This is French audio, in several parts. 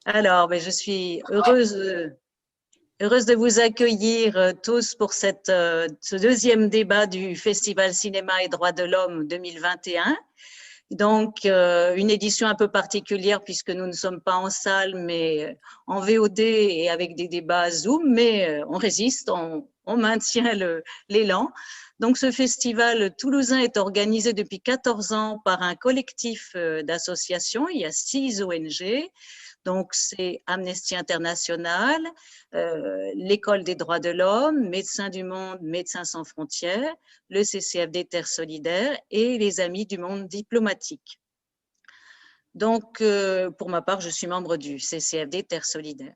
Alors, je suis heureuse de vous accueillir tous pour ce deuxième débat du Festival Cinéma et Droits de l'Homme 2021. Donc, une édition un peu particulière puisque nous ne sommes pas en salle, mais en VOD et avec des débats Zoom, mais on résiste, on maintient l'élan. Donc, ce festival toulousain est organisé depuis 14 ans par un collectif d'associations. Il y a 6 ONG. Donc, c'est Amnesty International, l'École des droits de l'homme, Médecins du Monde, Médecins sans frontières, le CCFD Terre solidaire et les Amis du monde diplomatique. Donc, pour ma part, je suis membre du CCFD Terre solidaire.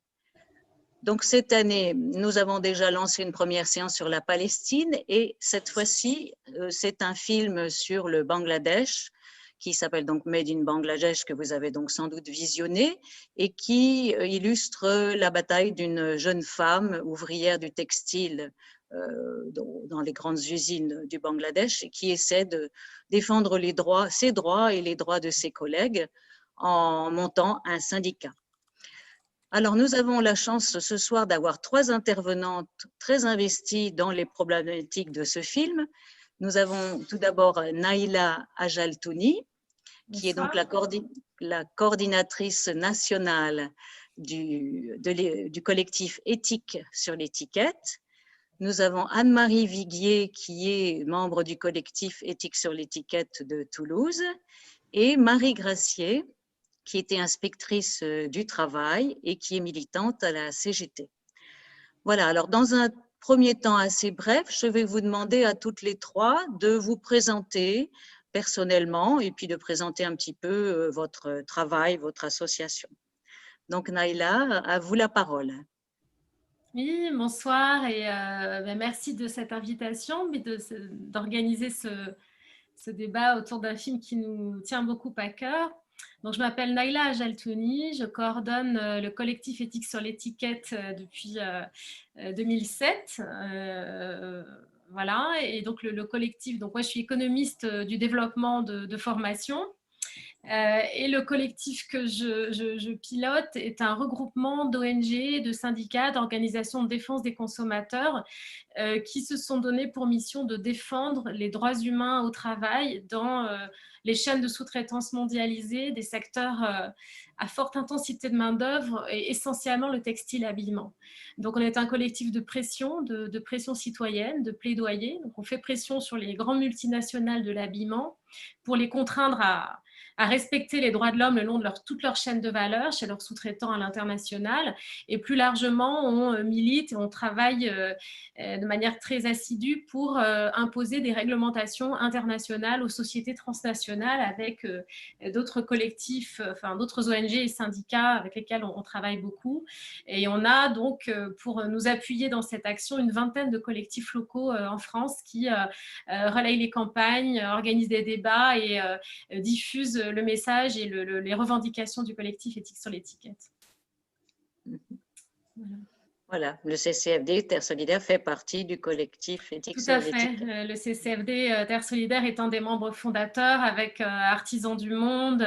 Donc, cette année, nous avons déjà lancé une première séance sur la Palestine et cette fois-ci, c'est un film sur le Bangladesh qui s'appelle donc Made in Bangladesh, que vous avez donc sans doute visionné, et qui illustre la bataille d'une jeune femme ouvrière du textile dans les grandes usines du Bangladesh, et qui essaie de défendre ses droits et les droits de ses collègues en montant un syndicat. Alors, nous avons la chance ce soir d'avoir 3 intervenantes très investies dans les problématiques de ce film. Nous avons tout d'abord Naïla Ajaltouni, qui est donc la coordinatrice nationale du collectif Éthique sur l'étiquette. Nous avons Anne-Marie Viguier, qui est membre du collectif Éthique sur l'étiquette de Toulouse, et Marie Gracier, qui était inspectrice du travail et qui est militante à la CGT. Voilà, alors dans un premier temps assez bref, je vais vous demander à toutes les 3 de vous présenter personnellement et puis de présenter un petit peu votre travail, votre association. Donc Naïla, à vous la parole. Oui, bonsoir et merci de cette invitation, mais d'organiser ce débat autour d'un film qui nous tient beaucoup à cœur. Donc, je m'appelle Naïla Ajaltouni, je coordonne le collectif Éthique sur l'étiquette depuis 2007. Voilà, et donc le collectif, donc moi je suis économiste du développement de formation. Et le collectif que je pilote est un regroupement d'ONG, de syndicats, d'organisations de défense des consommateurs qui se sont donnés pour mission de défendre les droits humains au travail dans les chaînes de sous-traitance mondialisées, des secteurs à forte intensité de main-d'œuvre et essentiellement le textile habillement. Donc, on est un collectif de pression, de pression citoyenne, de plaidoyer. Donc, on fait pression sur les grands multinationales de l'habillement pour les contraindre à respecter les droits de l'homme le long de toute leur chaîne de valeur chez leurs sous-traitants à l'international. Et plus largement, on milite et on travaille de manière très assidue pour imposer des réglementations internationales aux sociétés transnationales avec d'autres collectifs, d'autres ONG et syndicats avec lesquels on travaille beaucoup. Et on a donc, pour nous appuyer dans cette action, une vingtaine de collectifs locaux en France qui relayent les campagnes, organisent des débats et diffusent le message et les revendications du collectif Éthique sur l'étiquette. Voilà, le CCFD Terre solidaire fait partie du collectif Éthique sur l'étiquette. Tout à fait. Le CCFD Terre solidaire est un des membres fondateurs avec Artisans du Monde,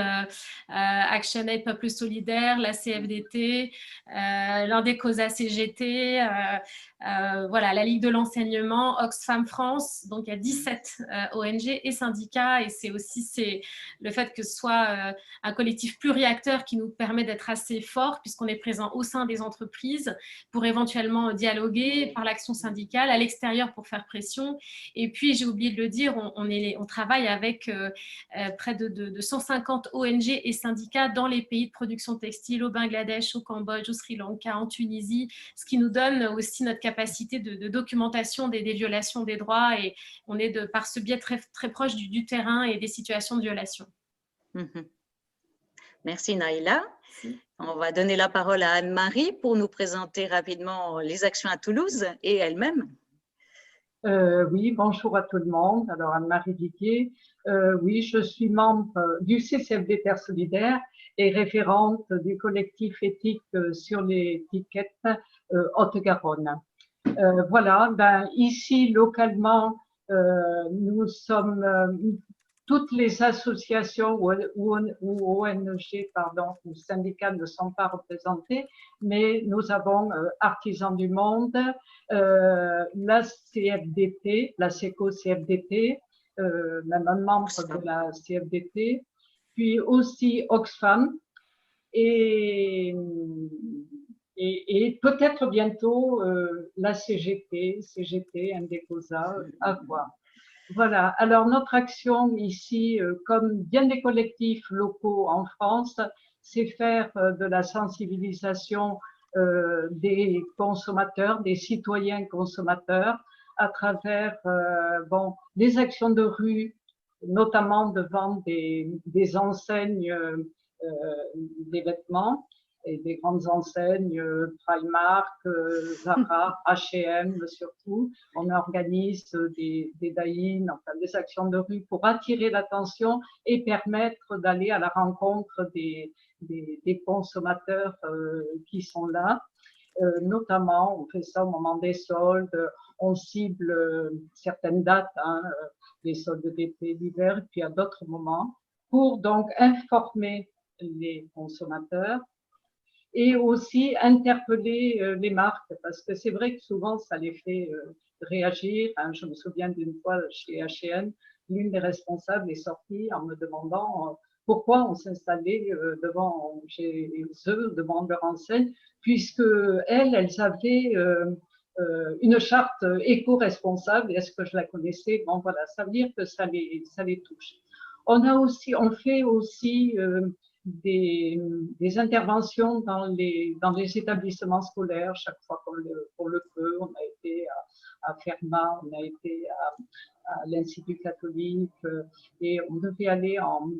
ActionAid Peuple solidaire, la CFDT, l'Indecosa CGT, voilà, la Ligue de l'enseignement, Oxfam France. Donc, il y a 17 ONG et syndicats. Et c'est aussi le fait que ce soit un collectif pluriacteur qui nous permet d'être assez fort puisqu'on est présent au sein des entreprises pour éventuellement dialoguer par l'action syndicale, à l'extérieur pour faire pression. Et puis, j'ai oublié de le dire, on travaille avec près de 150 ONG et syndicats dans les pays de production textile, au Bangladesh, au Cambodge, au Sri Lanka, en Tunisie, ce qui nous donne aussi notre capacité de documentation des violations des droits. Et on est par ce biais très, très proche du terrain et des situations de violation. Merci Naïla. On va donner la parole à Anne-Marie pour nous présenter rapidement les actions à Toulouse et elle-même. Oui, bonjour à tout le monde. Alors, Anne-Marie Viguier, oui, je suis membre du CCFD Terre solidaire et référente du collectif Éthique sur l'étiquette Haute-Garonne. Voilà, ici, localement, nous sommes toutes les associations ou ONG, pardon, ou syndicats ne sont pas représentés, mais nous avons Artisans du Monde, la CFDT, la SECO-CFDT, même un membre de la CFDT, puis aussi Oxfam, et peut-être bientôt la CGT, Indecosa, à voir. Voilà, alors notre action ici, comme bien des collectifs locaux en France, c'est faire de la sensibilisation des consommateurs, des citoyens consommateurs, à travers bon, des actions de rue, notamment devant des enseignes des vêtements, et des grandes enseignes, Primark, Zara, H&M surtout. On organise des die-in, enfin des actions de rue pour attirer l'attention et permettre d'aller à la rencontre des consommateurs qui sont là. Notamment, on fait ça au moment des soldes, on cible certaines dates, hein, les soldes d'été, d'hiver, puis à d'autres moments, pour donc informer les consommateurs et aussi interpeller les marques, parce que c'est vrai que souvent ça les fait réagir. Hein. Je me souviens d'une fois chez H&M, l'une des responsables est sortie en me demandant pourquoi on s'installait devant chez eux, devant leur enseigne, puisque elles avaient une charte éco-responsable. Est-ce que je la connaissais? Bon voilà, ça veut dire que ça les touche. On fait aussi des interventions dans les établissements scolaires chaque fois qu'on le peut. On a été à Fermat, on a été à l'Institut catholique et on devait aller en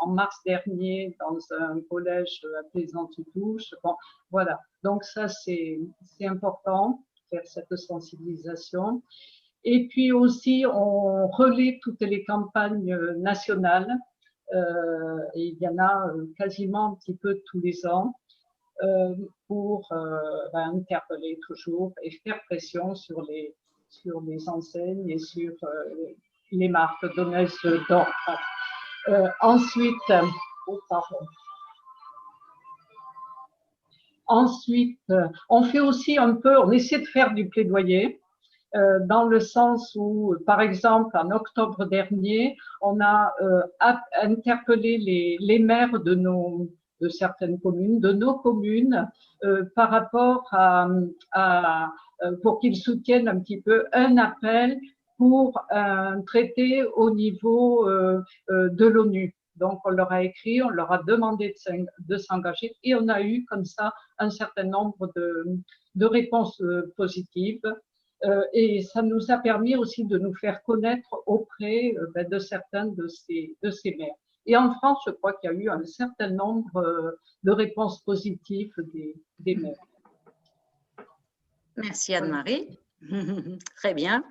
mars dernier dans un collège à Plaisance-Touche. Bon, voilà, donc ça c'est important, faire cette sensibilisation. Et puis aussi, on relaie toutes les campagnes nationales. Et il y en a quasiment un petit peu tous les ans pour interpeller toujours et faire pression sur les enseignes et sur les marques donneuses d'ordre. Ensuite, on fait aussi un peu, on essaie de faire du plaidoyer. Dans le sens où, par exemple, en octobre dernier, on a interpellé les maires de certaines communes, de nos communes, par rapport pour qu'ils soutiennent un petit peu un appel pour un traité au niveau de l'ONU. Donc, on leur a écrit, on leur a demandé de s'engager et on a eu comme ça un certain nombre de réponses positives. Et ça nous a permis aussi de nous faire connaître auprès de certains de ces maires. Et en France, je crois qu'il y a eu un certain nombre de réponses positives des maires. Merci Anne-Marie. Très bien.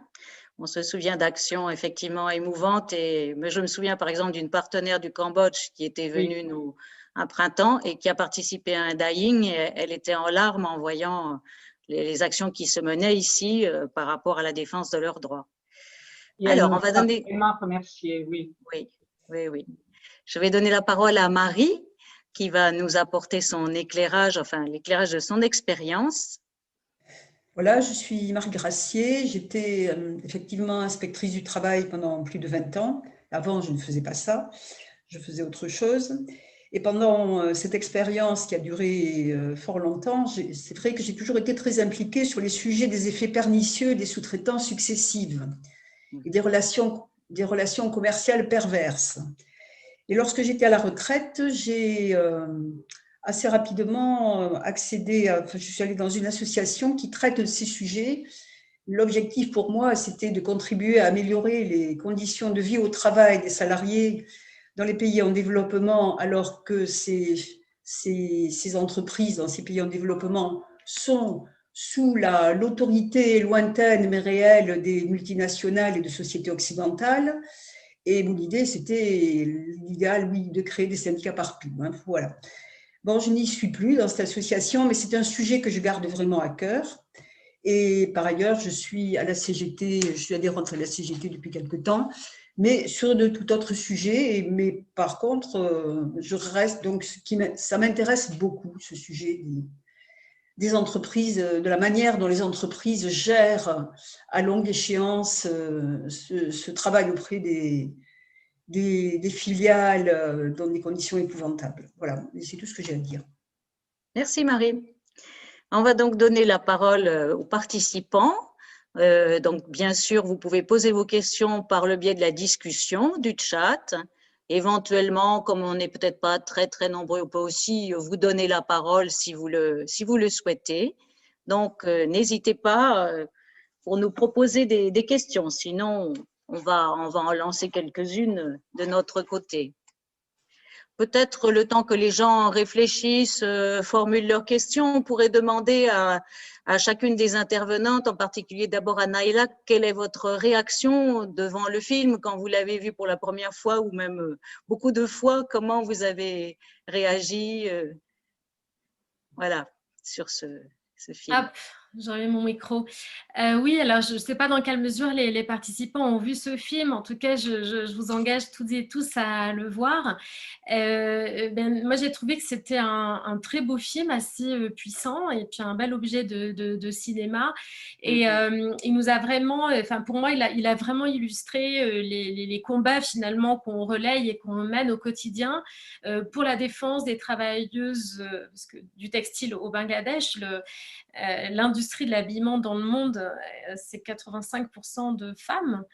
On se souvient d'actions effectivement émouvantes, mais je me souviens par exemple d'une partenaire du Cambodge qui était venue nous un printemps et qui a participé à un dyeing. Elle était en larmes en voyant les actions qui se menaient ici par rapport à la défense de leurs droits. Alors, on va donner… remercier, oui. Oui. Je vais donner la parole à Marie qui va nous apporter son éclairage, enfin l'éclairage de son expérience. Voilà, je suis Marie Gracier. J'étais effectivement inspectrice du travail pendant plus de 20 ans. Avant, je ne faisais pas ça, je faisais autre chose. Et pendant cette expérience qui a duré fort longtemps, c'est vrai que j'ai toujours été très impliquée sur les sujets des effets pernicieux des sous-traitants successives et des relations commerciales perverses. Et lorsque j'étais à la retraite, j'ai assez rapidement je suis allée dans une association qui traite de ces sujets. L'objectif pour moi, c'était de contribuer à améliorer les conditions de vie au travail des salariés dans les pays en développement, alors que ces entreprises dans ces pays en développement sont sous l'autorité lointaine mais réelle des multinationales et de sociétés occidentales. Et mon idée, c'était l'idéal, oui, de créer des syndicats partout. Hein, voilà. Bon, je n'y suis plus dans cette association, mais c'est un sujet que je garde vraiment à cœur. Et par ailleurs, je suis à la CGT, je suis adhérente à la CGT depuis quelque temps, mais sur de tout autre sujet. Mais par contre, je reste donc, ça m'intéresse beaucoup, ce sujet des entreprises, de la manière dont les entreprises gèrent à longue échéance ce travail auprès des filiales dans des conditions épouvantables. Voilà, c'est tout ce que j'ai à dire. Merci Marie. On va donc donner la parole aux participants. Donc, bien sûr, vous pouvez poser vos questions par le biais de la discussion, du chat. Éventuellement, comme on n'est peut-être pas très, très nombreux, on peut aussi vous donner la parole si vous le souhaitez. Donc, n'hésitez pas pour nous proposer des questions. Sinon, on va en lancer quelques-unes de notre côté. Peut-être le temps que les gens réfléchissent, formulent leurs questions, on pourrait demander à chacune des intervenantes, en particulier d'abord à Naïla, quelle est votre réaction devant le film quand vous l'avez vu pour la première fois ou même beaucoup de fois, comment vous avez réagi voilà, sur ce film. Hop, j'enlève mon micro. Oui, alors je ne sais pas dans quelle mesure les participants ont vu ce film. En tout cas, je vous engage toutes et tous à le voir. Moi, j'ai trouvé que c'était un très beau film, assez puissant, et puis un bel objet de cinéma. Et il nous a vraiment, enfin pour moi, il a vraiment illustré les combats finalement qu'on relaye et qu'on mène au quotidien pour la défense des travailleuses du textile au Bangladesh. L'industrie de l'habillement dans le monde, c'est 85% de femmes,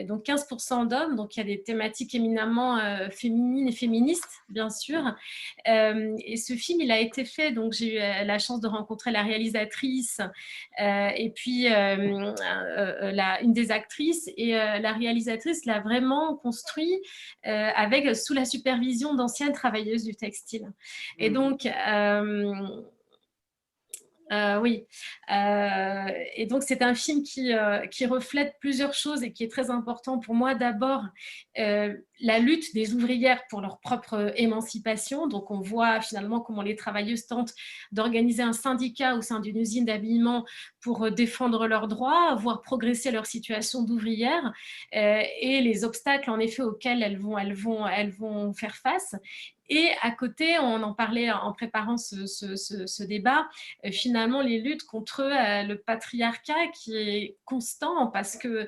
donc 15% d'hommes, donc il y a des thématiques éminemment féminines et féministes, bien sûr. Et ce film, il a été fait, donc j'ai eu la chance de rencontrer la réalisatrice et puis une des actrices, et la réalisatrice l'a vraiment construit sous la supervision d'anciennes travailleuses du textile. Et donc, oui, et donc c'est un film qui reflète plusieurs choses et qui est très important pour moi. D'abord, la lutte des ouvrières pour leur propre émancipation. Donc on voit finalement comment les travailleuses tentent d'organiser un syndicat au sein d'une usine d'habillement pour défendre leurs droits, voir progresser leur situation d'ouvrière et les obstacles en effet auxquels elles vont faire face. Et à côté, on en parlait en préparant ce débat, finalement les luttes contre le patriarcat qui est constant, parce que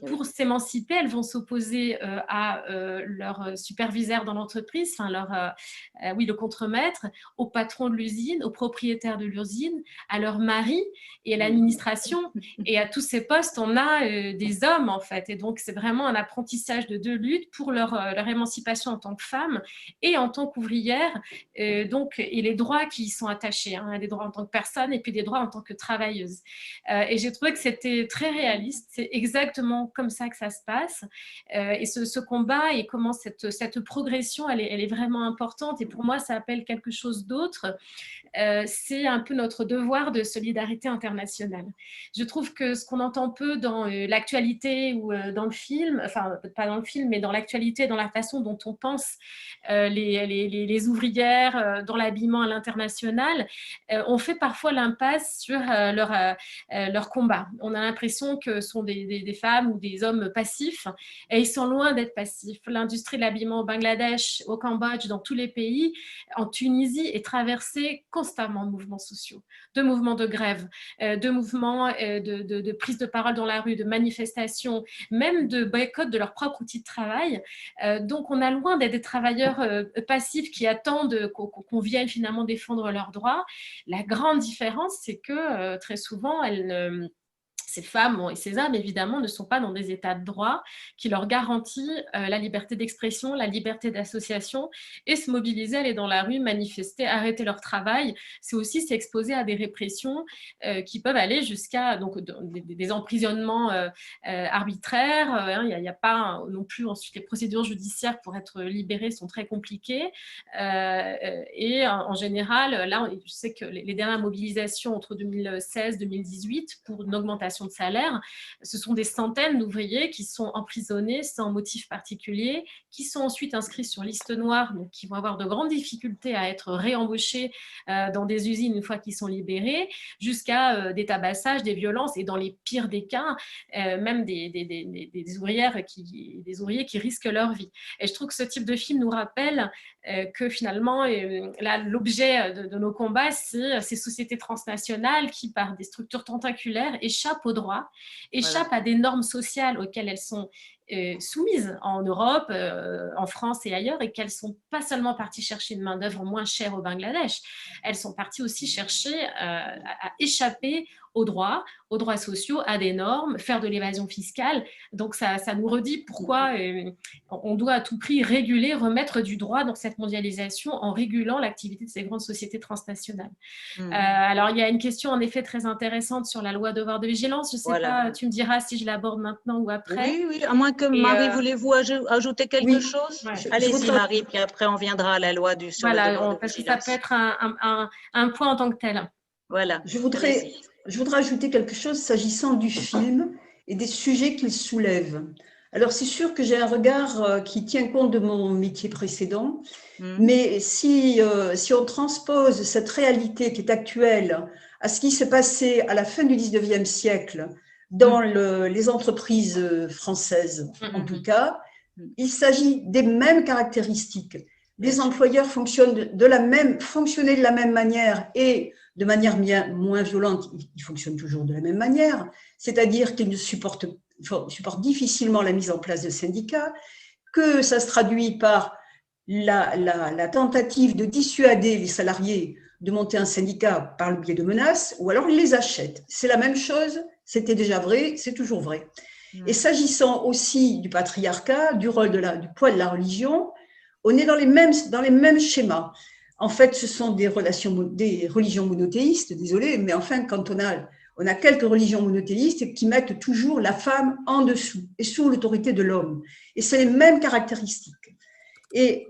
pour s'émanciper, elles vont s'opposer à leur superviseur dans l'entreprise, enfin le contremaître, au patron de l'usine, au propriétaire de l'usine, à leur mari et à l'administration. Et à tous ces postes, on a des hommes en fait. Et donc c'est vraiment un apprentissage de deux luttes pour leur émancipation en tant que femme et en tant qu'ouvrière, et les droits qui y sont attachés, hein, des droits en tant que personne et puis des droits en tant que travailleuse. Et j'ai trouvé que c'était très réaliste, c'est exactement comme ça que ça se passe. Et ce combat et comment cette progression, elle est vraiment importante. Et pour moi, ça appelle quelque chose d'autre. C'est un peu notre devoir de solidarité internationale. Je trouve que ce qu'on entend peu dans l'actualité ou dans le film, enfin pas dans le film, mais dans l'actualité, dans la façon dont on pense les ouvrières dans l'habillement à l'international, on fait parfois l'impasse sur leur combat. On a l'impression que ce sont des femmes ou des hommes passifs, et ils sont loin d'être passifs. L'industrie de l'habillement au Bangladesh, au Cambodge, dans tous les pays, en Tunisie, est traversée constamment de mouvements sociaux, de mouvements de grève, de mouvements de prise de parole dans la rue, de manifestations, même de boycott de leur propre outil de travail. Donc on a loin d'être des travailleurs passifs qui attendent qu'on vienne finalement défendre leurs droits. La grande différence, c'est que très souvent, ces femmes et ces hommes, évidemment, ne sont pas dans des états de droit qui leur garantissent la liberté d'expression, la liberté d'association, et se mobiliser, aller dans la rue, manifester, arrêter leur travail. C'est aussi s'exposer à des répressions qui peuvent aller jusqu'à des emprisonnements arbitraires. Il n'y a pas non plus ensuite les procédures judiciaires pour être libérées sont très compliquées. Et en général, là, je sais que les dernières mobilisations entre 2016 et 2018 pour une augmentation de salaire. Ce sont des centaines d'ouvriers qui sont emprisonnés sans motif particulier, qui sont ensuite inscrits sur liste noire, donc qui vont avoir de grandes difficultés à être réembauchés dans des usines une fois qu'ils sont libérés, jusqu'à des tabassages, des violences, et dans les pires des cas, même des ouvriers qui risquent leur vie. Et je trouve que ce type de film nous rappelle que finalement, l'objet de nos combats, c'est ces sociétés transnationales qui, par des structures tentaculaires, échappent aux droits, échappent à des normes sociales auxquelles elles sont soumises en Europe, en France et ailleurs, et qu'elles ne sont pas seulement parties chercher une main-d'œuvre moins chère au Bangladesh, elles sont parties aussi chercher à échapper aux droits sociaux, à des normes, faire de l'évasion fiscale. Donc ça nous redit pourquoi on doit à tout prix réguler, remettre du droit dans cette mondialisation en régulant l'activité de ces grandes sociétés transnationales. Alors il y a une question en effet très intéressante sur la loi devoir de vigilance. Je ne sais pas, tu me diras si je l'aborde maintenant ou après. Oui, à moins que Marie, voulez-vous ajouter quelque chose? Ouais. Allez-y Marie, puis après on viendra à la loi sur le devoir de parce que vigilance. ça peut être un point en tant que tel. Voilà. Je voudrais ajouter quelque chose s'agissant du film et des sujets qu'il soulève. Alors, c'est sûr que j'ai un regard qui tient compte de mon métier précédent, mais si on transpose cette réalité qui est actuelle à ce qui s'est passé à la fin du 19e siècle dans les entreprises françaises, en tout cas, il s'agit des mêmes caractéristiques. Les employeurs fonctionnaient de la même manière et de manière bien moins violente, ils fonctionnent toujours de la même manière, c'est-à-dire qu'ils supportent difficilement la mise en place de syndicats, que ça se traduit par la tentative de dissuader les salariés de monter un syndicat par le biais de menaces, ou alors ils les achètent. C'est la même chose, c'était déjà vrai, c'est toujours vrai. Et s'agissant aussi du patriarcat, du poids de la religion, on est dans les mêmes schémas. En fait, ce sont des religions monothéistes, désolé, mais enfin, quand on a quelques religions monothéistes qui mettent toujours la femme en dessous et sous l'autorité de l'homme. Et c'est les mêmes caractéristiques. Et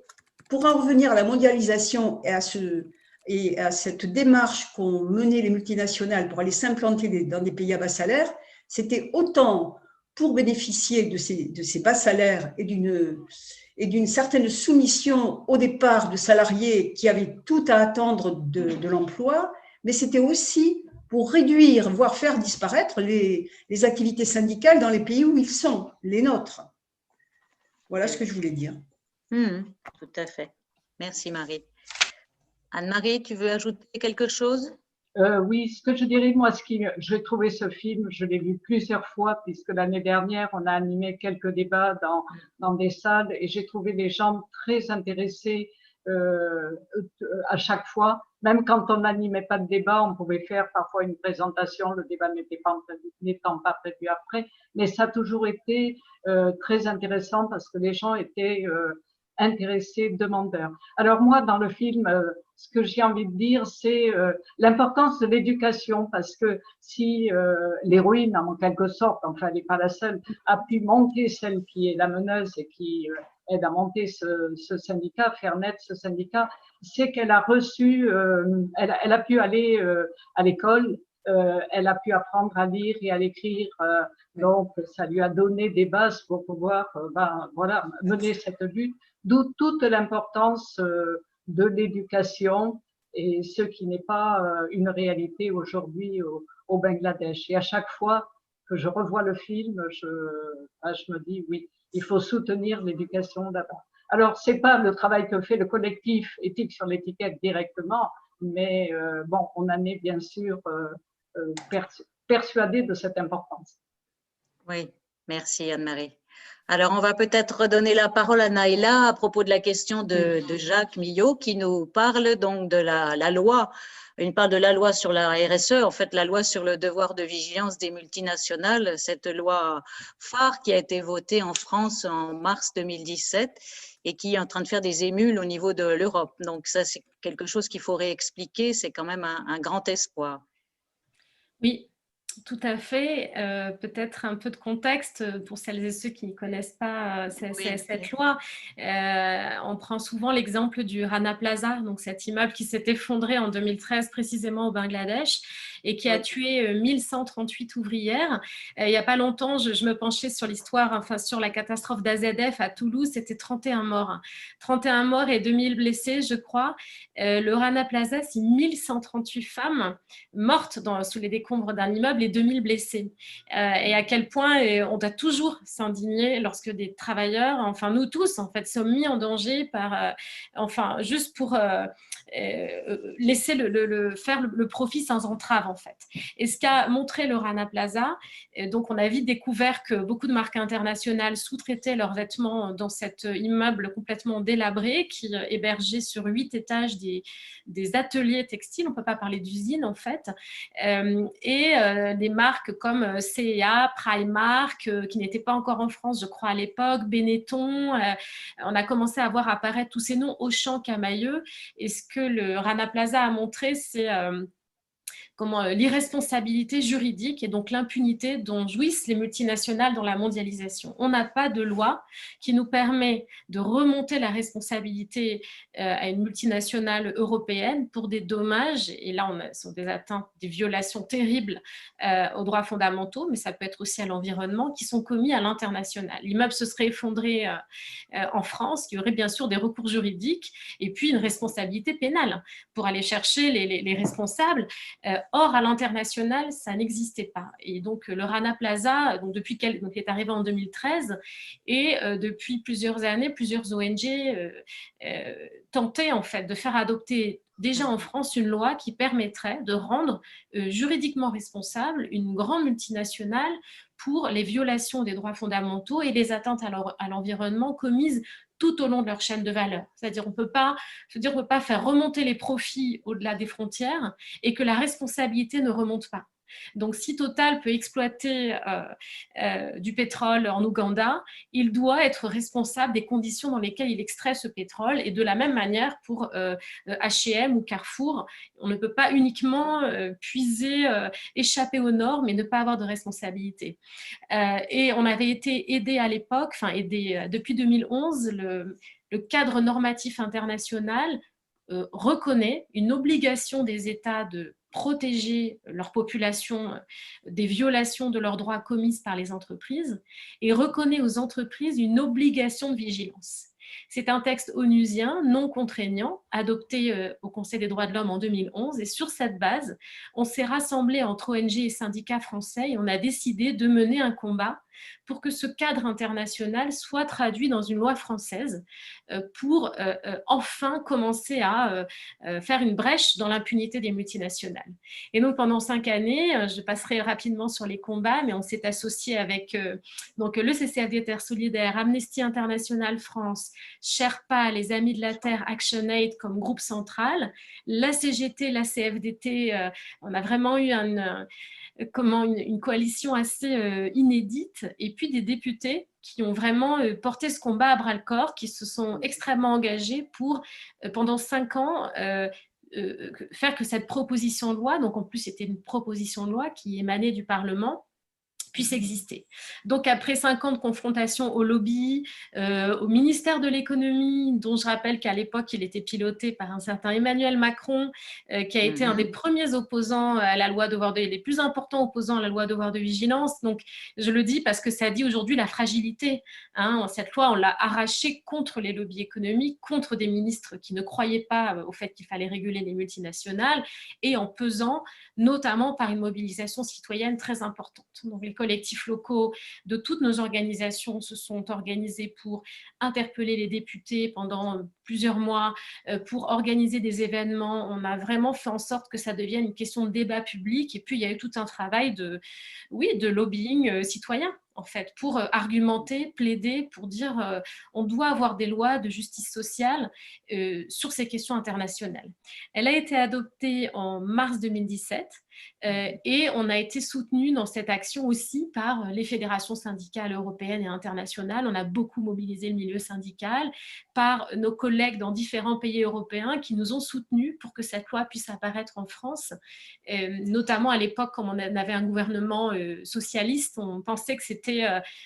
pour en revenir à la mondialisation et à cette démarche qu'ont menée les multinationales pour aller s'implanter dans des pays à bas salaire, c'était autant pour bénéficier de ces bas salaires et d'une certaine soumission au départ de salariés qui avaient tout à attendre de l'emploi, mais c'était aussi pour réduire, voire faire disparaître les activités syndicales dans les pays où ils sont, les nôtres. Voilà ce que je voulais dire. Tout à fait. Merci Marie. Anne-Marie, tu veux ajouter quelque chose? Oui, ce que je dirais, moi, j'ai trouvé ce film, je l'ai vu plusieurs fois, puisque l'année dernière, on a animé quelques débats dans des salles et j'ai trouvé les gens très intéressés à chaque fois. Même quand on n'animait pas de débat, on pouvait faire parfois une présentation, le débat n'étant pas prévu après, mais ça a toujours été très intéressant parce que les gens étaient intéressés, demandeurs. Alors moi, dans le film, ce que j'ai envie de dire, c'est l'importance de l'éducation, parce que si l'héroïne, en quelque sorte, enfin, elle n'est pas la seule, a pu monter celle qui est la meneuse et qui aide à monter ce syndicat, faire naître ce syndicat, c'est qu'elle a reçu, elle a pu aller à l'école, elle a pu apprendre à lire et à l'écrire, donc ça lui a donné des bases pour pouvoir mener cette lutte, d'où toute l'importance de l'éducation, et ce qui n'est pas une réalité aujourd'hui au Bangladesh. Et à chaque fois que je revois le film, je me dis oui, il faut soutenir l'éducation là-bas. Alors, c'est pas le travail que fait le collectif éthique sur l'étiquette directement, mais bon, on en est bien sûr persuadé de cette importance. Oui, merci Anne-Marie. Alors, on va peut-être redonner la parole à Naïla à propos de la question de Jacques Millot qui nous parle donc de la loi. Il parle de la loi sur la RSE, en fait la loi sur le devoir de vigilance des multinationales, cette loi phare qui a été votée en France en mars 2017 et qui est en train de faire des émules au niveau de l'Europe. Donc ça, c'est quelque chose qu'il faut réexpliquer, c'est quand même un grand espoir. Oui. Tout à fait. Peut-être un peu de contexte pour celles et ceux qui ne connaissent pas Oui, cette loi. On prend souvent l'exemple du Rana Plaza, donc cet immeuble qui s'est effondré en 2013 précisément au Bangladesh et qui a oui, tué 1138 ouvrières. Il n'y a pas longtemps, je me penchais sur l'histoire, enfin sur la catastrophe d'AZF à Toulouse, c'était 31 morts. 31 morts et 2000 blessés, je crois. Le Rana Plaza, c'est 1138 femmes mortes sous les décombres d'un immeuble et 2000 blessés. Et à quel point on doit toujours s'indigner lorsque des travailleurs, enfin nous tous en fait, sommes mis en danger par, enfin juste pour laisser faire le profit sans entrave en fait. Et ce qu'a montré le Rana Plaza, donc on a vite découvert que beaucoup de marques internationales sous-traitaient leurs vêtements dans cet immeuble complètement délabré qui hébergeait sur 8 étages des ateliers textiles, on ne peut pas parler d'usine en fait, et des marques comme C&A, Primark, qui n'étaient pas encore en France, je crois, à l'époque, Benetton. On a commencé à voir apparaître tous ces noms, Auchan, Camaïeu. Et ce que le Rana Plaza a montré, c'est l'irresponsabilité juridique et donc l'impunité dont jouissent les multinationales dans la mondialisation. On n'a pas de loi qui nous permet de remonter la responsabilité à une multinationale européenne pour des dommages, et là ce sont des atteintes, des violations terribles aux droits fondamentaux, mais ça peut être aussi à l'environnement, qui sont commis à l'international. L'immeuble se serait effondré en France, il y aurait bien sûr des recours juridiques et puis une responsabilité pénale pour aller chercher les responsables. Or, à l'international, ça n'existait pas. Et donc, le Rana Plaza, donc, est arrivé en 2013, et depuis plusieurs années, plusieurs ONG tentaient en fait de faire adopter déjà en France une loi qui permettrait de rendre juridiquement responsable une grande multinationale pour les violations des droits fondamentaux et les atteintes à l'environnement commises tout au long de leur chaîne de valeur. C'est-à-dire on ne peut pas faire remonter les profits au-delà des frontières et que la responsabilité ne remonte pas. Donc, si Total peut exploiter du pétrole en Ouganda, il doit être responsable des conditions dans lesquelles il extrait ce pétrole. Et de la même manière pour H&M ou Carrefour, on ne peut pas uniquement puiser, échapper aux normes et ne pas avoir de responsabilité. Et on avait été aidé à l'époque, depuis 2011, le cadre normatif international reconnaît une obligation des États de protéger leur population des violations de leurs droits commises par les entreprises et reconnaît aux entreprises une obligation de vigilance. C'est un texte onusien, non contraignant, adopté au Conseil des droits de l'homme en 2011. Et sur cette base, on s'est rassemblés entre ONG et syndicats français et on a décidé de mener un combat pour que ce cadre international soit traduit dans une loi française pour enfin commencer à faire une brèche dans l'impunité des multinationales. Et donc, pendant 5 années, je passerai rapidement sur les combats, mais on s'est associé avec donc, le CCFD Terre Solidaire, Amnesty International France, Sherpa, les Amis de la Terre, ActionAid comme groupe central, la CGT, la CFDT. On a vraiment eu une coalition assez inédite, et puis des députés qui ont vraiment porté ce combat à bras-le-corps, qui se sont extrêmement engagés pour, pendant 5 ans, faire que cette proposition de loi, donc en plus c'était une proposition de loi qui émanait du Parlement, puisse exister. Donc, après 5 ans de confrontation au lobby, au ministère de l'économie, dont je rappelle qu'à l'époque, il était piloté par un certain Emmanuel Macron, qui a été un des premiers opposants à la loi les plus importants opposants à la loi devoir de vigilance. Donc, je le dis parce que ça dit aujourd'hui la fragilité. Cette loi, on l'a arrachée contre les lobbies économiques, contre des ministres qui ne croyaient pas au fait qu'il fallait réguler les multinationales, et en pesant notamment par une mobilisation citoyenne très importante. Donc, les collectifs locaux de toutes nos organisations se sont organisés pour interpeller les députés pendant plusieurs mois, pour organiser des événements. On a vraiment fait en sorte que ça devienne une question de débat public. Et puis, il y a eu tout un travail de lobbying citoyen, en fait, pour argumenter, plaider, pour dire on doit avoir des lois de justice sociale sur ces questions internationales. Elle a été adoptée en mars 2017. Et on a été soutenu dans cette action aussi par les fédérations syndicales européennes et internationales. On a beaucoup mobilisé le milieu syndical, par nos collègues dans différents pays européens qui nous ont soutenus pour que cette loi puisse apparaître en France. Notamment à l'époque, quand on avait un gouvernement socialiste, on pensait que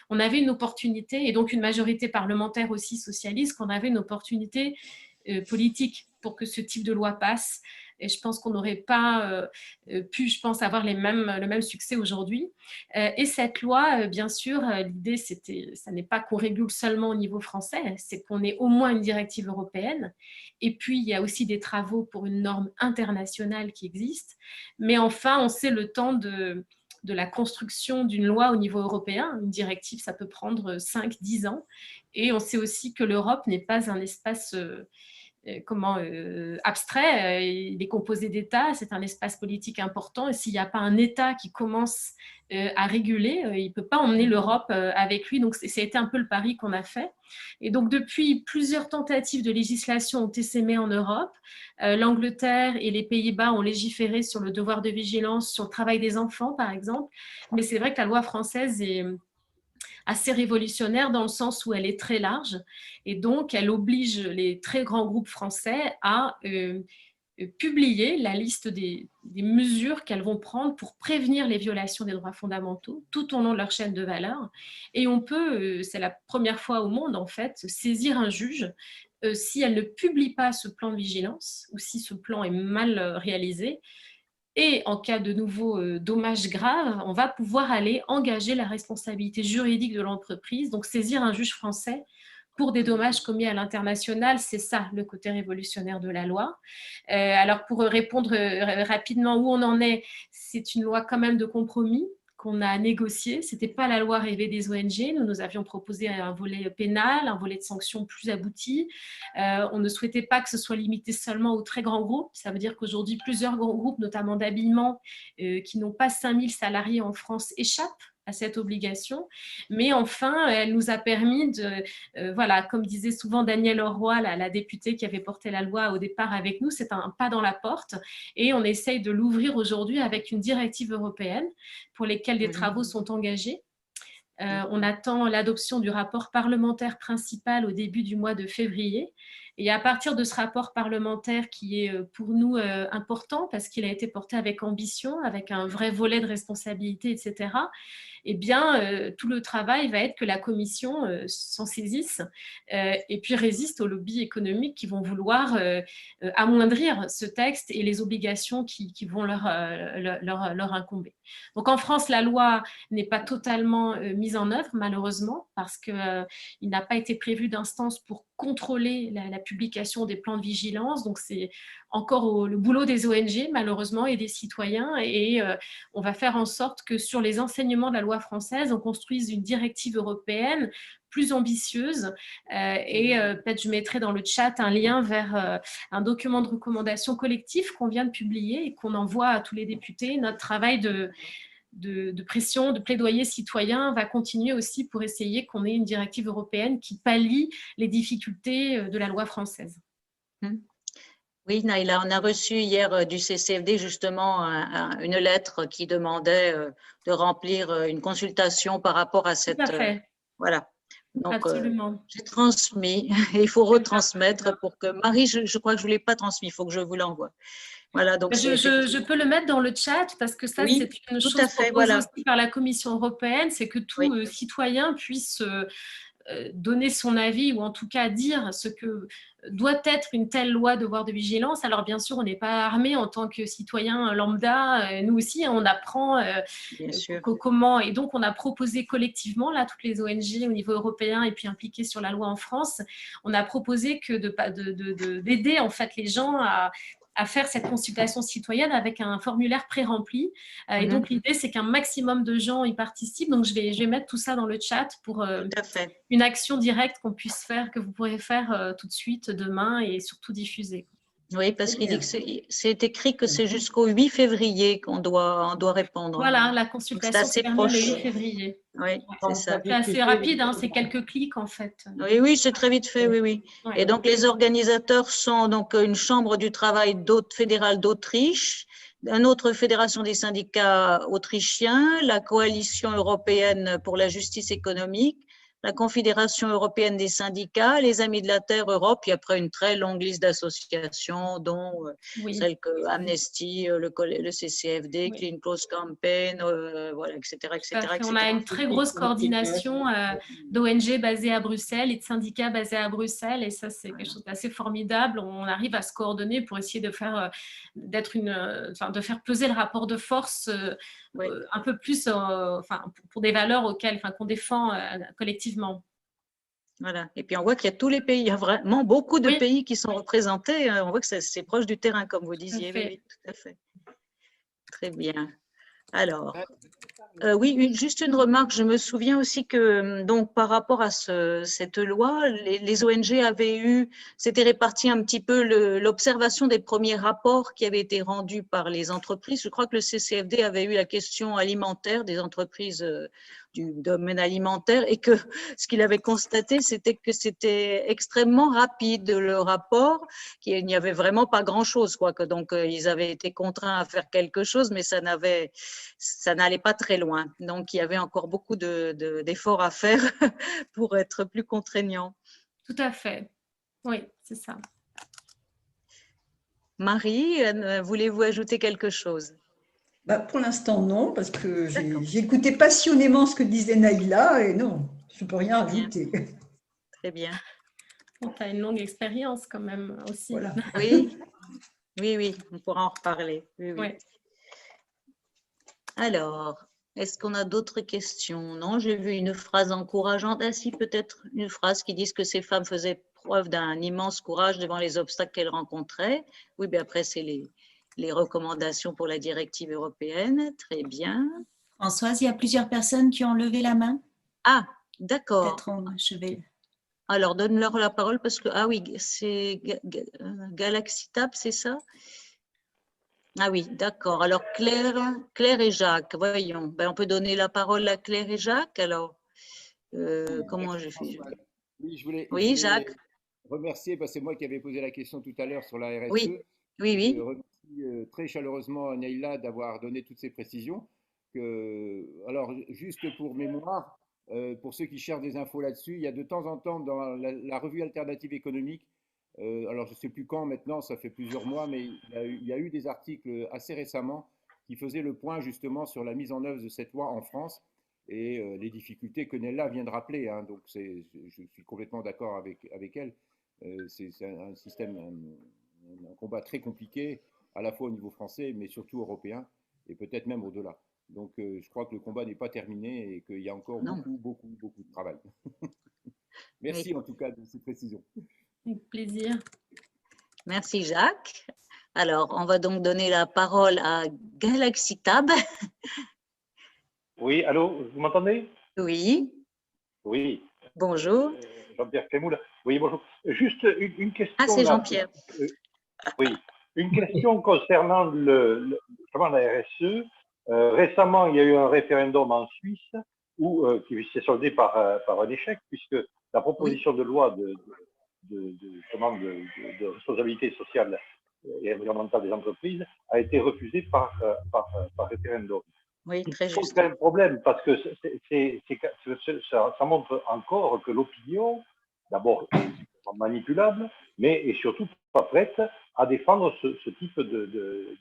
on avait une opportunité, et donc une majorité parlementaire aussi socialiste, qu'on avait une opportunité politique pour que ce type de loi passe. Et je pense qu'on n'aurait pas pu, avoir le même succès aujourd'hui. Et cette loi, bien sûr, l'idée, ça n'est pas qu'on régule seulement au niveau français, c'est qu'on ait au moins une directive européenne. Et puis, il y a aussi des travaux pour une norme internationale qui existe. Mais enfin, on sait le temps de la construction d'une loi au niveau européen. Une directive, ça peut prendre 5-10 ans. Et on sait aussi que l'Europe n'est pas un espace abstrait. Il est composé d'États, c'est un espace politique important. Et s'il n'y a pas un État qui commence à réguler, il ne peut pas emmener l'Europe avec lui. Donc, ça a été un peu le pari qu'on a fait. Et donc, depuis, plusieurs tentatives de législation ont essaimé en Europe. L'Angleterre et les Pays-Bas ont légiféré sur le devoir de vigilance, sur le travail des enfants, par exemple. Mais c'est vrai que la loi française est assez révolutionnaire dans le sens où elle est très large, et donc elle oblige les très grands groupes français à publier la liste des mesures qu'elles vont prendre pour prévenir les violations des droits fondamentaux tout au long de leur chaîne de valeur. Et on peut, c'est la première fois au monde en fait, saisir un juge si elle ne publie pas ce plan de vigilance ou si ce plan est mal réalisé. Et en cas de nouveaux dommages graves, on va pouvoir aller engager la responsabilité juridique de l'entreprise, donc saisir un juge français pour des dommages commis à l'international. C'est ça le côté révolutionnaire de la loi. Alors pour répondre rapidement où on en est, c'est une loi quand même de compromis qu'on a négocié. Ce n'était pas la loi rêvée des ONG. Nous avions proposé un volet pénal, un volet de sanctions plus abouti. On ne souhaitait pas que ce soit limité seulement aux très grands groupes. Ça veut dire qu'aujourd'hui, plusieurs grands groupes, notamment d'habillement, qui n'ont pas 5000 salariés en France, échappent à cette obligation. Mais enfin, elle nous a permis de, voilà, comme disait souvent Danielle Auroi, la députée qui avait porté la loi au départ avec nous, c'est un pas dans la porte, et on essaye de l'ouvrir aujourd'hui avec une directive européenne pour lesquelles des travaux sont engagés. On attend l'adoption du rapport parlementaire principal au début du mois de février. Et à partir de ce rapport parlementaire qui est pour nous important parce qu'il a été porté avec ambition, avec un vrai volet de responsabilité, etc., eh bien, tout le travail va être que la Commission s'en saisisse et puis résiste aux lobbies économiques qui vont vouloir amoindrir ce texte et les obligations qui vont leur incomber. Donc en France, la loi n'est pas totalement mise en œuvre, malheureusement, parce qu'il n'a pas été prévu d'instance pour contrôler la publication des plans de vigilance. Donc c'est encore le boulot des ONG, malheureusement, et des citoyens. Et on va faire en sorte que sur les enseignements de la loi française, on construise une directive européenne plus ambitieuse. Et peut-être je mettrai dans le chat un lien vers un document de recommandation collectif qu'on vient de publier et qu'on envoie à tous les députés. Notre travail de pression, de plaidoyer citoyen va continuer aussi pour essayer qu'on ait une directive européenne qui pallie les difficultés de la loi française. Oui, Naïla, on a reçu hier du CCFD justement une lettre qui demandait de remplir une consultation par rapport à cette… Tout à fait. Voilà. Donc, absolument. J'ai transmis et il faut retransmettre pour que… Marie, je crois que je ne vous l'ai pas transmis, il faut que je vous l'envoie. Voilà, donc je peux le mettre dans le chat parce que ça, oui, c'est une chose proposée aussi par la Commission européenne, c'est que tout citoyen puisse donner son avis ou en tout cas dire ce que doit être une telle loi de devoir de vigilance. Alors bien sûr, on n'est pas armé en tant que citoyen lambda, nous aussi on apprend comment, et donc on a proposé collectivement, là toutes les ONG au niveau européen et puis impliquées sur la loi en France, on a proposé que d'aider en fait les gens à faire cette consultation citoyenne avec un formulaire pré-rempli. Et donc, l'idée, c'est qu'un maximum de gens y participent. Donc, je vais mettre tout ça dans le chat pour une action directe qu'on puisse faire, que vous pourrez faire tout de suite, demain, et surtout diffuser. Oui, parce qu'il dit que c'est écrit que c'est jusqu'au 8 février qu'on doit répondre. Voilà, la consultation se termine le 8 février. Oui, c'est ça. C'est assez rapide, hein, c'est quelques clics en fait. Oui, c'est très vite fait, oui. Et donc, les organisateurs sont donc une chambre du travail fédérale d'Autriche, une autre fédération des syndicats autrichiens, la Coalition européenne pour la justice économique, la Confédération européenne des syndicats, les Amis de la Terre Europe, et après une très longue liste d'associations, dont celles que Amnesty, le CCFD, Clean Clothes Campaign, voilà, etc., etc., On a une très grosse coordination d'ONG basées à Bruxelles et de syndicats basés à Bruxelles, et ça, c'est quelque chose d'assez formidable. On arrive à se coordonner pour essayer de faire, de faire peser le rapport de force un peu plus pour des valeurs qu'on défend collectivement. Voilà. Et puis on voit qu'il y a tous les pays, il y a vraiment beaucoup de pays qui sont représentés. On voit que c'est proche du terrain, comme vous disiez. Oui, tout à fait. Très bien. Alors, oui, juste une remarque. Je me souviens aussi que, donc, par rapport à cette loi, les ONG avaient c'était réparti un petit peu l'observation des premiers rapports qui avaient été rendus par les entreprises. Je crois que le CCFD avait eu la question alimentaire des entreprises du domaine alimentaire, et que ce qu'il avait constaté, c'était que c'était extrêmement rapide le rapport, qu'il n'y avait vraiment pas grand-chose, quoi. Donc, ils avaient été contraints à faire quelque chose, mais ça n'allait pas très loin. Donc, il y avait encore beaucoup d'efforts à faire pour être plus contraignant. Tout à fait. Oui, c'est ça. Marie, voulez-vous ajouter quelque chose? Pour l'instant, non, parce que j'ai écouté passionnément ce que disait Naïla, et non, je ne peux rien ajouter. Très bien. Tu as une longue expérience quand même aussi. Voilà. Oui, oui, on pourra en reparler. Oui, oui. Alors, est-ce qu'on a d'autres questions? Non, j'ai vu une phrase encourageante. Ah si, peut-être une phrase qui dit que ces femmes faisaient preuve d'un immense courage devant les obstacles qu'elles rencontraient. Oui, mais après, c'est les recommandations pour la directive européenne. Très bien. Françoise, il y a plusieurs personnes qui ont levé la main. Ah, d'accord. Peut-être je vais... Alors, donne-leur la parole parce que, ah oui, c'est Galaxitab, c'est ça? Ah oui, d'accord. Alors, Claire et Jacques, voyons. On peut donner la parole à Claire et Jacques, alors. Comment je fais? Oui, je voulais Jacques. remercier, parce que c'est moi qui avais posé la question tout à l'heure sur la RSE. Oui. Je remercie très chaleureusement Naïla d'avoir donné toutes ces précisions. Alors, juste pour mémoire, pour ceux qui cherchent des infos là-dessus, il y a de temps en temps dans la revue alternative économique, alors je ne sais plus quand maintenant, ça fait plusieurs mois, mais il y a eu des articles assez récemment qui faisaient le point justement sur la mise en œuvre de cette loi en France et les difficultés que Nella vient de rappeler. Hein. Donc je suis complètement d'accord avec elle. C'est un système, un combat très compliqué, à la fois au niveau français, mais surtout européen, et peut-être même au-delà. Donc je crois que le combat n'est pas terminé et qu'il y a encore beaucoup de travail. Merci en tout cas de ces précisions. Avec plaisir. Merci Jacques. Alors, on va donc donner la parole à Galaxitab. Oui, allô, vous m'entendez? Oui. Oui. Bonjour. Jean-Pierre Clémoula. Oui, bonjour. Juste une question. Ah, c'est Jean-Pierre. Oui, une question concernant justement la RSE. Récemment, il y a eu un référendum en Suisse qui s'est soldé par un échec, puisque la proposition de loi de responsabilité sociale et environnementale des entreprises a été refusée par référendum. Oui, très juste. C'est un problème parce que ça montre encore que l'opinion, d'abord, est manipulable, mais est surtout pas prête à défendre ce type de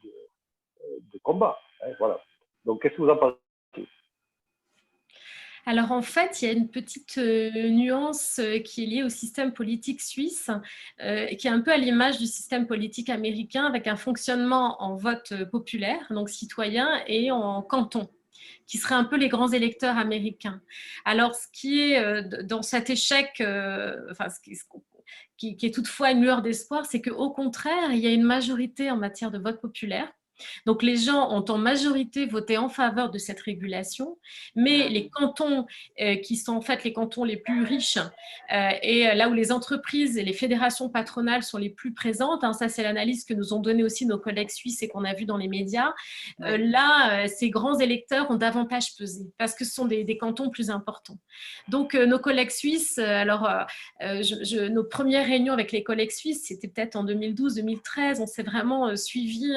combat. Hein, voilà. Donc, qu'est-ce que vous en pensez? Alors en fait, il y a une petite nuance qui est liée au système politique suisse, qui est un peu à l'image du système politique américain, avec un fonctionnement en vote populaire, donc citoyen, et en canton, qui seraient un peu les grands électeurs américains. Alors ce qui est dans cet échec, qui est toutefois une lueur d'espoir, c'est qu'au contraire, il y a une majorité en matière de vote populaire. Donc les gens ont en majorité voté en faveur de cette régulation, mais les cantons qui sont en fait les cantons les plus riches et là où les entreprises et les fédérations patronales sont les plus présentes, hein, ça c'est l'analyse que nous ont donnée aussi nos collègues suisses et qu'on a vu dans les médias, là ces grands électeurs ont davantage pesé parce que ce sont des cantons plus importants. Donc nos collègues suisses, nos premières réunions avec les collègues suisses, c'était peut-être en 2012-2013, on s'est vraiment suivi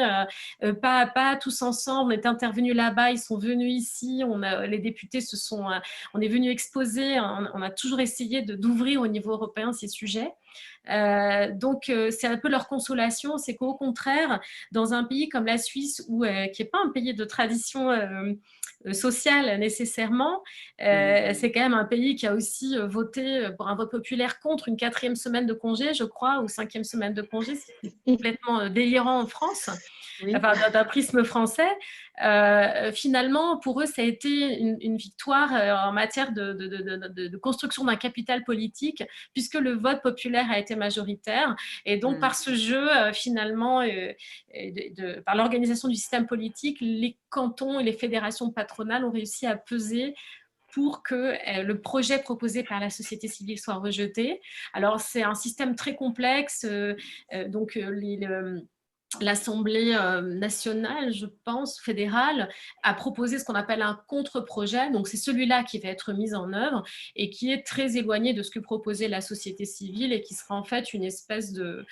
pas tous ensemble. On est intervenus là-bas, ils sont venus ici, les députés on est venus exposer, on a toujours essayé d'ouvrir au niveau européen ces sujets. Donc, c'est un peu leur consolation, c'est qu'au contraire, dans un pays comme la Suisse, qui n'est pas un pays de tradition sociale nécessairement, c'est quand même un pays qui a aussi voté pour un vote populaire contre une 4e semaine de congé, je crois, ou 5e semaine de congé, c'est complètement délirant en France. Oui. Enfin, d'un prisme français, finalement, pour eux, ça a été une victoire en matière de construction d'un capital politique, puisque le vote populaire a été majoritaire. Et donc, par ce jeu, finalement, par l'organisation du système politique, les cantons et les fédérations patronales ont réussi à peser pour que le projet proposé par la société civile soit rejeté. Alors, c'est un système très complexe. Donc, l'Assemblée nationale, je pense, fédérale, a proposé ce qu'on appelle un contre-projet. Donc, c'est celui-là qui va être mis en œuvre et qui est très éloigné de ce que proposait la société civile et qui sera en fait une espèce de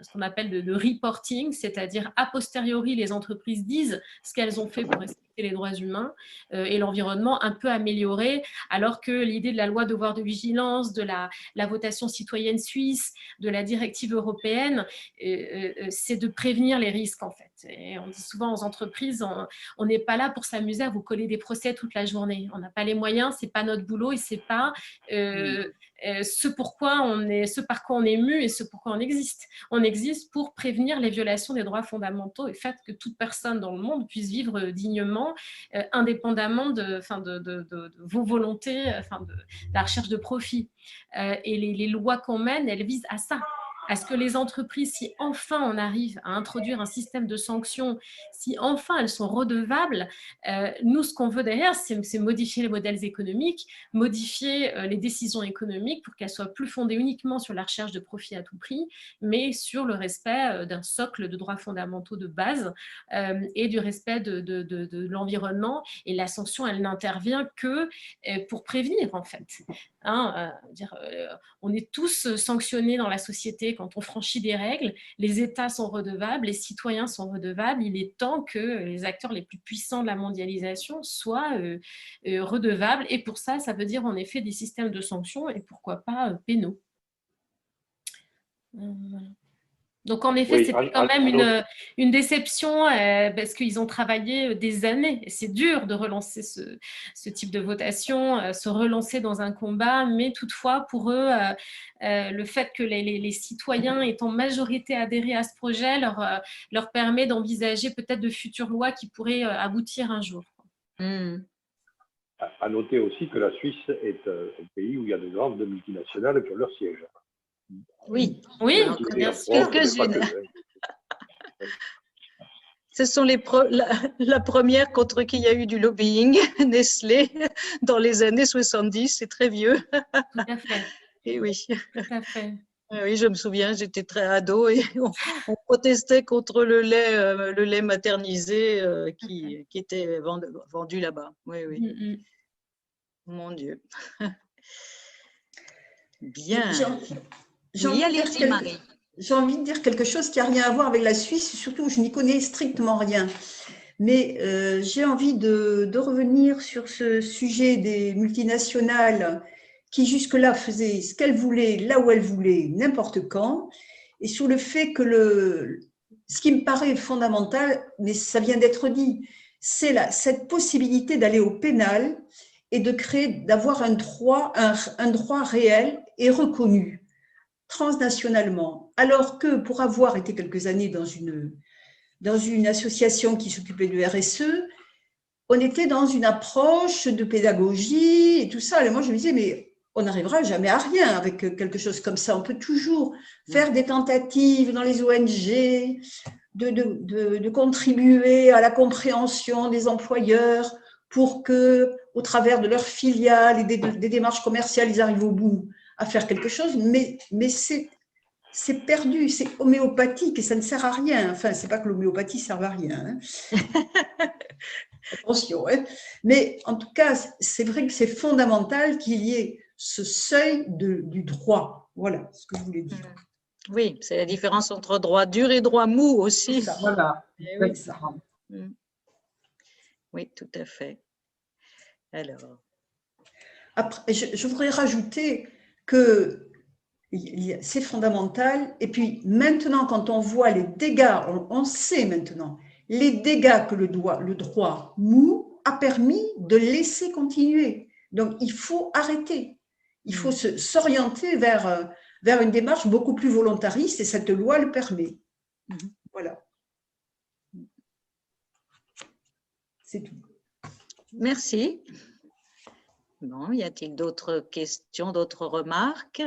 ce qu'on appelle de reporting, c'est-à-dire a posteriori, les entreprises disent ce qu'elles ont fait pour respecter les droits humains et l'environnement un peu amélioré, alors que l'idée de la loi devoir de vigilance, de la votation citoyenne suisse, de la directive européenne, c'est de prévenir les risques en fait. Et on dit souvent aux entreprises, on n'est pas là pour s'amuser à vous coller des procès toute la journée. On n'a pas les moyens, c'est pas notre boulot et c'est pas ce par quoi on est mu et ce pourquoi on existe. On existe pour prévenir les violations des droits fondamentaux et faire que toute personne dans le monde puisse vivre dignement, indépendamment de vos volontés, de la recherche de profit. Et les lois qu'on mène, elles visent à ça. À ce que les entreprises, si enfin on arrive à introduire un système de sanctions, si enfin elles sont redevables, nous, ce qu'on veut derrière, c'est modifier les modèles économiques, modifier les décisions économiques pour qu'elles soient plus fondées uniquement sur la recherche de profit à tout prix, mais sur le respect d'un socle de droits fondamentaux de base et du respect de l'environnement. Et la sanction, elle n'intervient que pour prévenir, en fait. On est tous sanctionnés dans la société quand on franchit des règles, les États sont redevables, les citoyens sont redevables, il est temps que les acteurs les plus puissants de la mondialisation soient redevables, et pour ça, ça veut dire en effet des systèmes de sanctions et pourquoi pas pénaux. Voilà. Donc, en effet, c'était quand même une déception parce qu'ils ont travaillé des années. C'est dur de relancer ce type de votation, se relancer dans un combat, mais toutefois, pour eux, le fait que les citoyens aient en majorité adhéré à ce projet leur permet d'envisager peut-être de futures lois qui pourraient aboutir un jour. À noter aussi que la Suisse est un pays où il y a de grandes multinationales qui ont leur siège. Oui, bien sûr. Quelques-unes. Ce sont la première contre qui il y a eu du lobbying, Nestlé, dans les années 70, c'est très vieux. Tout à fait. Et oui. Tout à fait. Oui, je me souviens, j'étais très ado et on protestait contre le lait maternisé qui était vendu là-bas. Oui, oui. Mon Dieu. Bien. J'ai envie de dire quelque chose qui n'a rien à voir avec la Suisse, surtout je n'y connais strictement rien. Mais j'ai envie de revenir sur ce sujet des multinationales qui jusque-là faisaient ce qu'elles voulaient, là où elles voulaient, n'importe quand, et sur le fait que ce qui me paraît fondamental, mais ça vient d'être dit, c'est cette possibilité d'aller au pénal et d'avoir un droit réel et reconnu transnationalement, alors que pour avoir été quelques années dans une association qui s'occupait du RSE, on était dans une approche de pédagogie et tout ça. Et moi, je me disais, mais on n'arrivera jamais à rien avec quelque chose comme ça. On peut toujours faire des tentatives dans les ONG, de contribuer à la compréhension des employeurs pour que, au travers de leurs filiales et des démarches commerciales, ils arrivent au bout à faire quelque chose, mais c'est perdu, c'est homéopathique et ça ne sert à rien. Enfin, c'est pas que l'homéopathie ne serve à rien. Attention. Mais en tout cas, c'est vrai que c'est fondamental qu'il y ait ce seuil du droit. Voilà ce que je voulais dire. Oui, c'est la différence entre droit dur et droit mou aussi. Voilà. Oui. Oui, tout à fait. Alors. Après, je voudrais rajouter que c'est fondamental. Et puis maintenant, quand on voit les dégâts, on sait maintenant les dégâts que le droit mou a permis de laisser continuer. Donc, il faut arrêter. Il faut s'orienter vers une démarche beaucoup plus volontariste et cette loi le permet. Voilà. C'est tout. Merci. Bon, y a-t-il d'autres questions, d'autres remarques?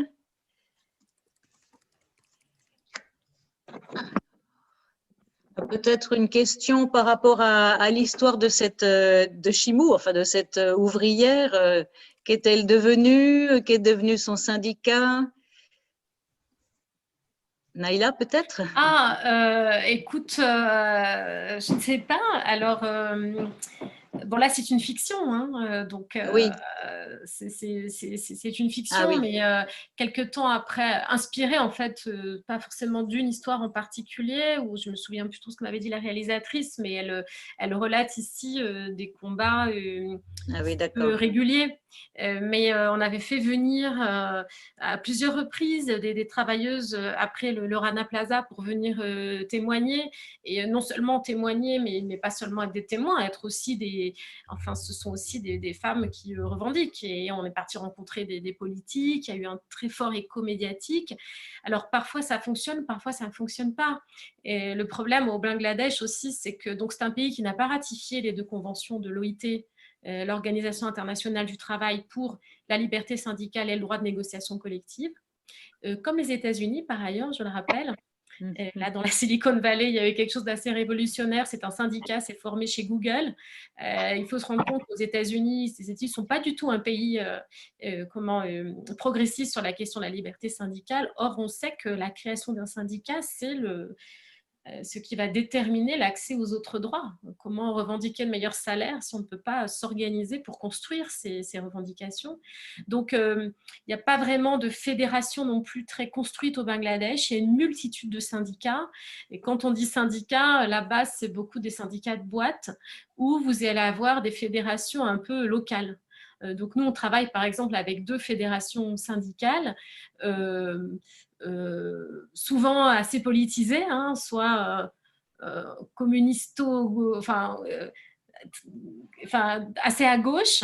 Peut-être une question par rapport à l'histoire de de Chimou, enfin de cette ouvrière. Qu'est-elle devenue? Qu'est devenu son syndicat? Naïla, peut-être? Écoute, je ne sais pas. Alors, bon, là, c'est une fiction, hein, donc oui. c'est une fiction, oui. Mais quelques temps après, inspirée en fait, pas forcément d'une histoire en particulier, où je me souviens plus trop ce que m'avait dit la réalisatrice, mais elle relate ici des combats oui, réguliers. Mais on avait fait venir à plusieurs reprises des travailleuses après le Rana Plaza pour venir témoigner, et non seulement témoigner, mais pas seulement être des témoins, être aussi ce sont aussi des femmes qui revendiquent, et on est parti rencontrer des politiques. Il y a eu un très fort écho médiatique. Alors parfois ça fonctionne, parfois ça ne fonctionne pas. Et le problème au Bangladesh aussi, c'est que c'est un pays qui n'a pas ratifié les 2 conventions de l'OIT, l'Organisation internationale du travail, pour la liberté syndicale et le droit de négociation collective. Comme les États-Unis, par ailleurs, je le rappelle. Là, dans la Silicon Valley, il y avait quelque chose d'assez révolutionnaire. C'est un syndicat, c'est formé chez Google. Il faut se rendre compte qu'aux États-Unis, ces États-Unis ne sont pas du tout un pays progressiste sur la question de la liberté syndicale. Or, on sait que la création d'un syndicat, c'est ce qui va déterminer l'accès aux autres droits. Comment revendiquer de meilleurs salaires si on ne peut pas s'organiser pour construire ces revendications? Donc, il n'y a pas vraiment de fédération non plus très construite au Bangladesh. Il y a une multitude de syndicats. Et quand on dit syndicats, là-bas, c'est beaucoup des syndicats de boîtes où vous allez avoir des fédérations un peu locales. Donc, nous, on travaille par exemple avec 2 fédérations syndicales, souvent assez politisées, hein, soit communisto, assez à gauche,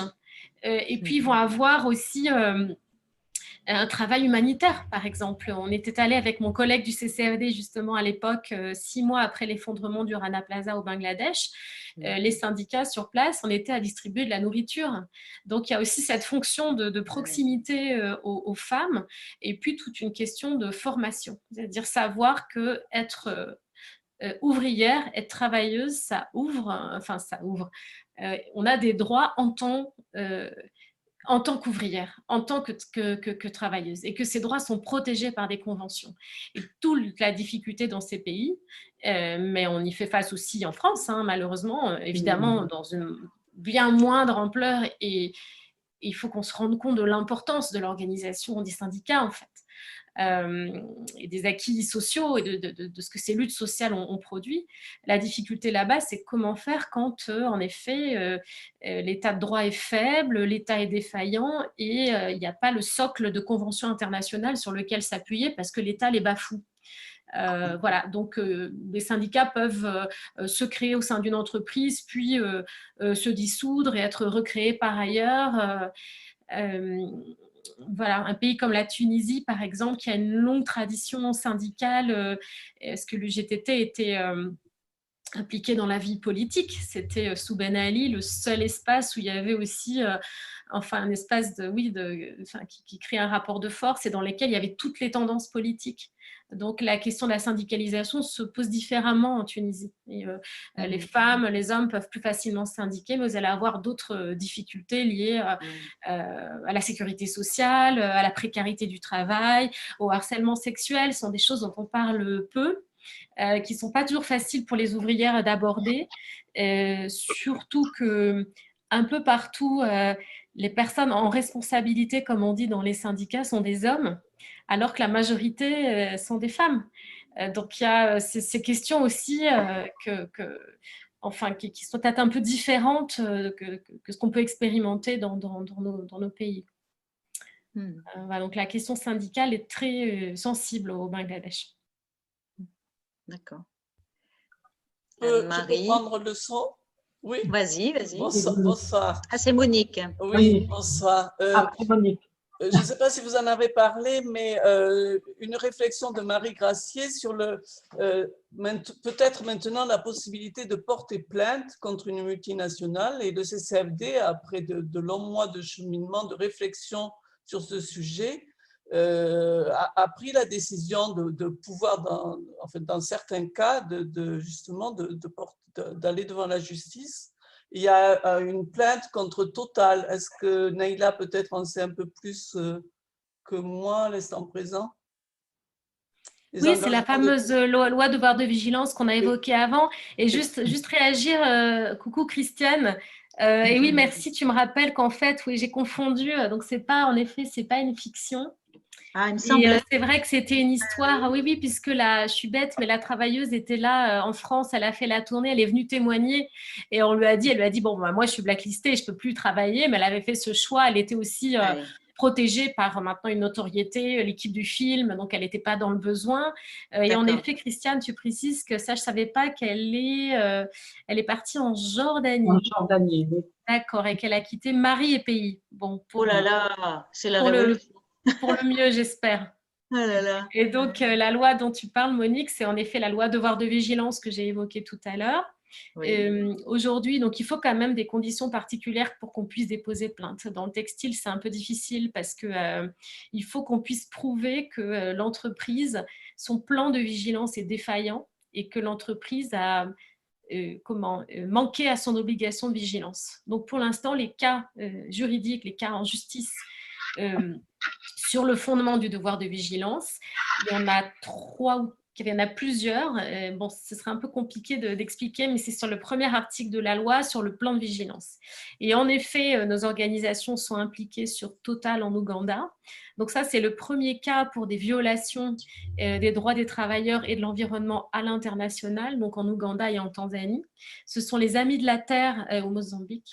et puis ils vont avoir aussi un travail humanitaire, par exemple. On était allé avec mon collègue du CCFD, justement, à l'époque, 6 mois après l'effondrement du Rana Plaza au Bangladesh. Les syndicats sur place, on était à distribuer de la nourriture. Donc, il y a aussi cette fonction de proximité aux femmes, et puis toute une question de formation. C'est-à-dire savoir qu'être ouvrière, être travailleuse, ça ouvre. On a des droits en tant qu'ouvrière, en tant que travailleuse, et que ces droits sont protégés par des conventions. Et toute la difficulté dans ces pays, mais on y fait face aussi en France, hein, malheureusement, évidemment, dans une bien moindre ampleur, et il faut qu'on se rende compte de l'importance de l'organisation des syndicats, en fait. Et des acquis sociaux et de ce que ces luttes sociales ont produit. La difficulté là-bas, c'est comment faire quand, en effet, l'état de droit est faible, l'État est défaillant, et il n'y a pas le socle de conventions internationales sur lequel s'appuyer parce que l'État les bafoue. Voilà, donc les syndicats peuvent se créer au sein d'une entreprise, puis se dissoudre et être recréés par ailleurs. Voilà, un pays comme la Tunisie, par exemple, qui a une longue tradition syndicale, parce que l'UGTT était impliqué dans la vie politique. C'était sous Ben Ali le seul espace où il y avait aussi un espace qui crée un rapport de force et dans lequel il y avait toutes les tendances politiques. Donc la question de la syndicalisation se pose différemment en Tunisie. Et, les femmes, les hommes peuvent plus facilement syndiquer, mais vous allez avoir d'autres difficultés liées à la sécurité sociale, à la précarité du travail, au harcèlement sexuel. Ce sont des choses dont on parle peu, qui ne sont pas toujours faciles pour les ouvrières d'aborder, surtout qu'un peu partout, les personnes en responsabilité, comme on dit dans les syndicats, sont des hommes, alors que la majorité sont des femmes. Donc il y a ces questions aussi enfin, qui sont peut-être un peu différentes que ce qu'on peut expérimenter dans nos pays. Voilà, donc la question syndicale est très sensible au Bangladesh. D'accord. Je peux prendre le son? Oui. Vas-y, vas-y. Bonsoir. Ah, c'est Monique. Oui, bonsoir. Après Monique. Je ne sais pas si vous en avez parlé, mais une réflexion de Marie Gracier sur peut-être maintenant la possibilité de porter plainte contre une multinationale, et le CCFD, après de longs mois de cheminement, de réflexion sur ce sujet, a pris la décision de pouvoir, dans certains cas, justement d'aller devant la justice. Il y a une plainte contre Total. Est-ce que Naïla peut-être en sait un peu plus que moi à l'instant présent? Oui, c'est la fameuse loi devoir de vigilance qu'on a évoquée avant. Et juste réagir, coucou Christiane. Et oui, merci, tu me rappelles qu'en fait, oui, j'ai confondu. Donc, en effet, c'est pas une fiction. Ah, il me semble. Et c'est vrai que c'était une histoire, oui, puisque je suis bête, mais la travailleuse était là en France, elle a fait la tournée, elle est venue témoigner et elle lui a dit, bon, bah, moi je suis blacklistée, je ne peux plus travailler, mais elle avait fait ce choix, elle était aussi protégée par maintenant une notoriété, l'équipe du film, donc elle n'était pas dans le besoin. Et en effet, Christiane, tu précises que ça, je ne savais pas qu'elle est partie en Jordanie. En Jordanie, oui. D'accord, et qu'elle a quitté mari et pays. Bon, oh là là, c'est la révolution. Pour le mieux, j'espère. Oh là là. Et donc, la loi dont tu parles, Monique, c'est en effet la loi devoir de vigilance que j'ai évoquée tout à l'heure. Oui. Aujourd'hui, donc, il faut quand même des conditions particulières pour qu'on puisse déposer plainte. Dans le textile, c'est un peu difficile parce qu'il faut qu'on puisse prouver que l'entreprise, son plan de vigilance est défaillant et que l'entreprise a manqué à son obligation de vigilance. Donc, pour l'instant, les cas juridiques, les cas en justice, sur le fondement du devoir de vigilance, il y en a plusieurs. Bon, ce serait un peu compliqué d'expliquer, mais c'est sur le premier article de la loi sur le plan de vigilance. Et en effet, nos organisations sont impliquées sur Total en Ouganda. Donc ça, c'est le premier cas pour des violations des droits des travailleurs et de l'environnement à l'international, donc en Ouganda et en Tanzanie. Ce sont les Amis de la Terre au Mozambique.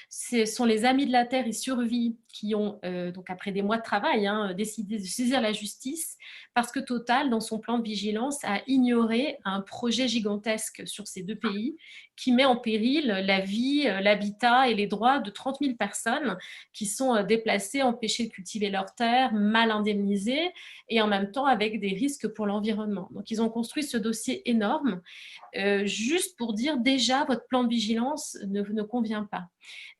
Ce sont les Amis de la Terre et Survie qui ont, donc après des mois de travail, décidé de saisir la justice parce que Total, dans son plan de vigilance, a ignoré un projet gigantesque sur ces deux pays qui met en péril la vie, l'habitat et les droits de 30 000 personnes qui sont déplacées, empêchées de cultiver leurs terres, mal indemnisées et en même temps avec des risques pour l'environnement. Donc, ils ont construit ce dossier énorme juste pour dire déjà votre plan de vigilance ne convient pas.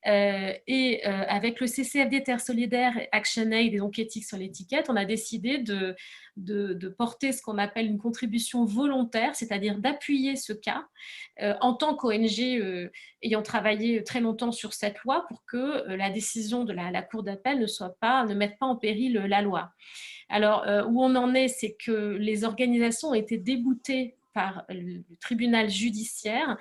Avec le CCFD Terre Solidaire, ActionAid et donc Éthique sur l'étiquette, on a décidé de porter ce qu'on appelle une contribution volontaire, c'est-à-dire d'appuyer ce cas en tant qu'ONG ayant travaillé très longtemps sur cette loi pour que la décision de la Cour d'appel ne mette pas en péril la loi. Alors, où on en est, c'est que les organisations ont été déboutées par le tribunal judiciaire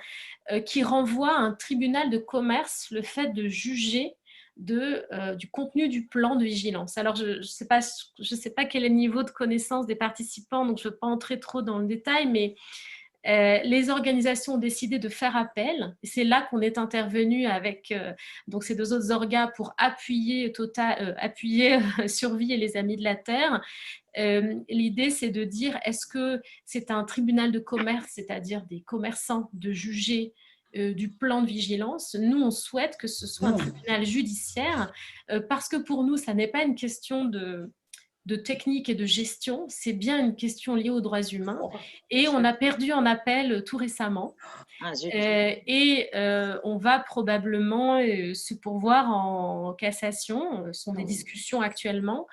qui renvoie à un tribunal de commerce le fait de juger du contenu du plan de vigilance. Alors, je ne sais pas quel est le niveau de connaissance des participants, donc je ne veux pas entrer trop dans le détail, mais les organisations ont décidé de faire appel. Et c'est là qu'on est intervenu avec donc ces deux autres orgas pour appuyer Survie et les Amis de la Terre. L'idée, c'est de dire, est-ce que c'est un tribunal de commerce, c'est-à-dire des commerçants, de juger du plan de vigilance? Nous, on souhaite que ce soit un tribunal judiciaire parce que pour nous, ça n'est pas une question de technique et de gestion, c'est bien une question liée aux droits humains. Et on a perdu en appel tout récemment. On va probablement se pourvoir en cassation. Ce sont des discussions actuellement.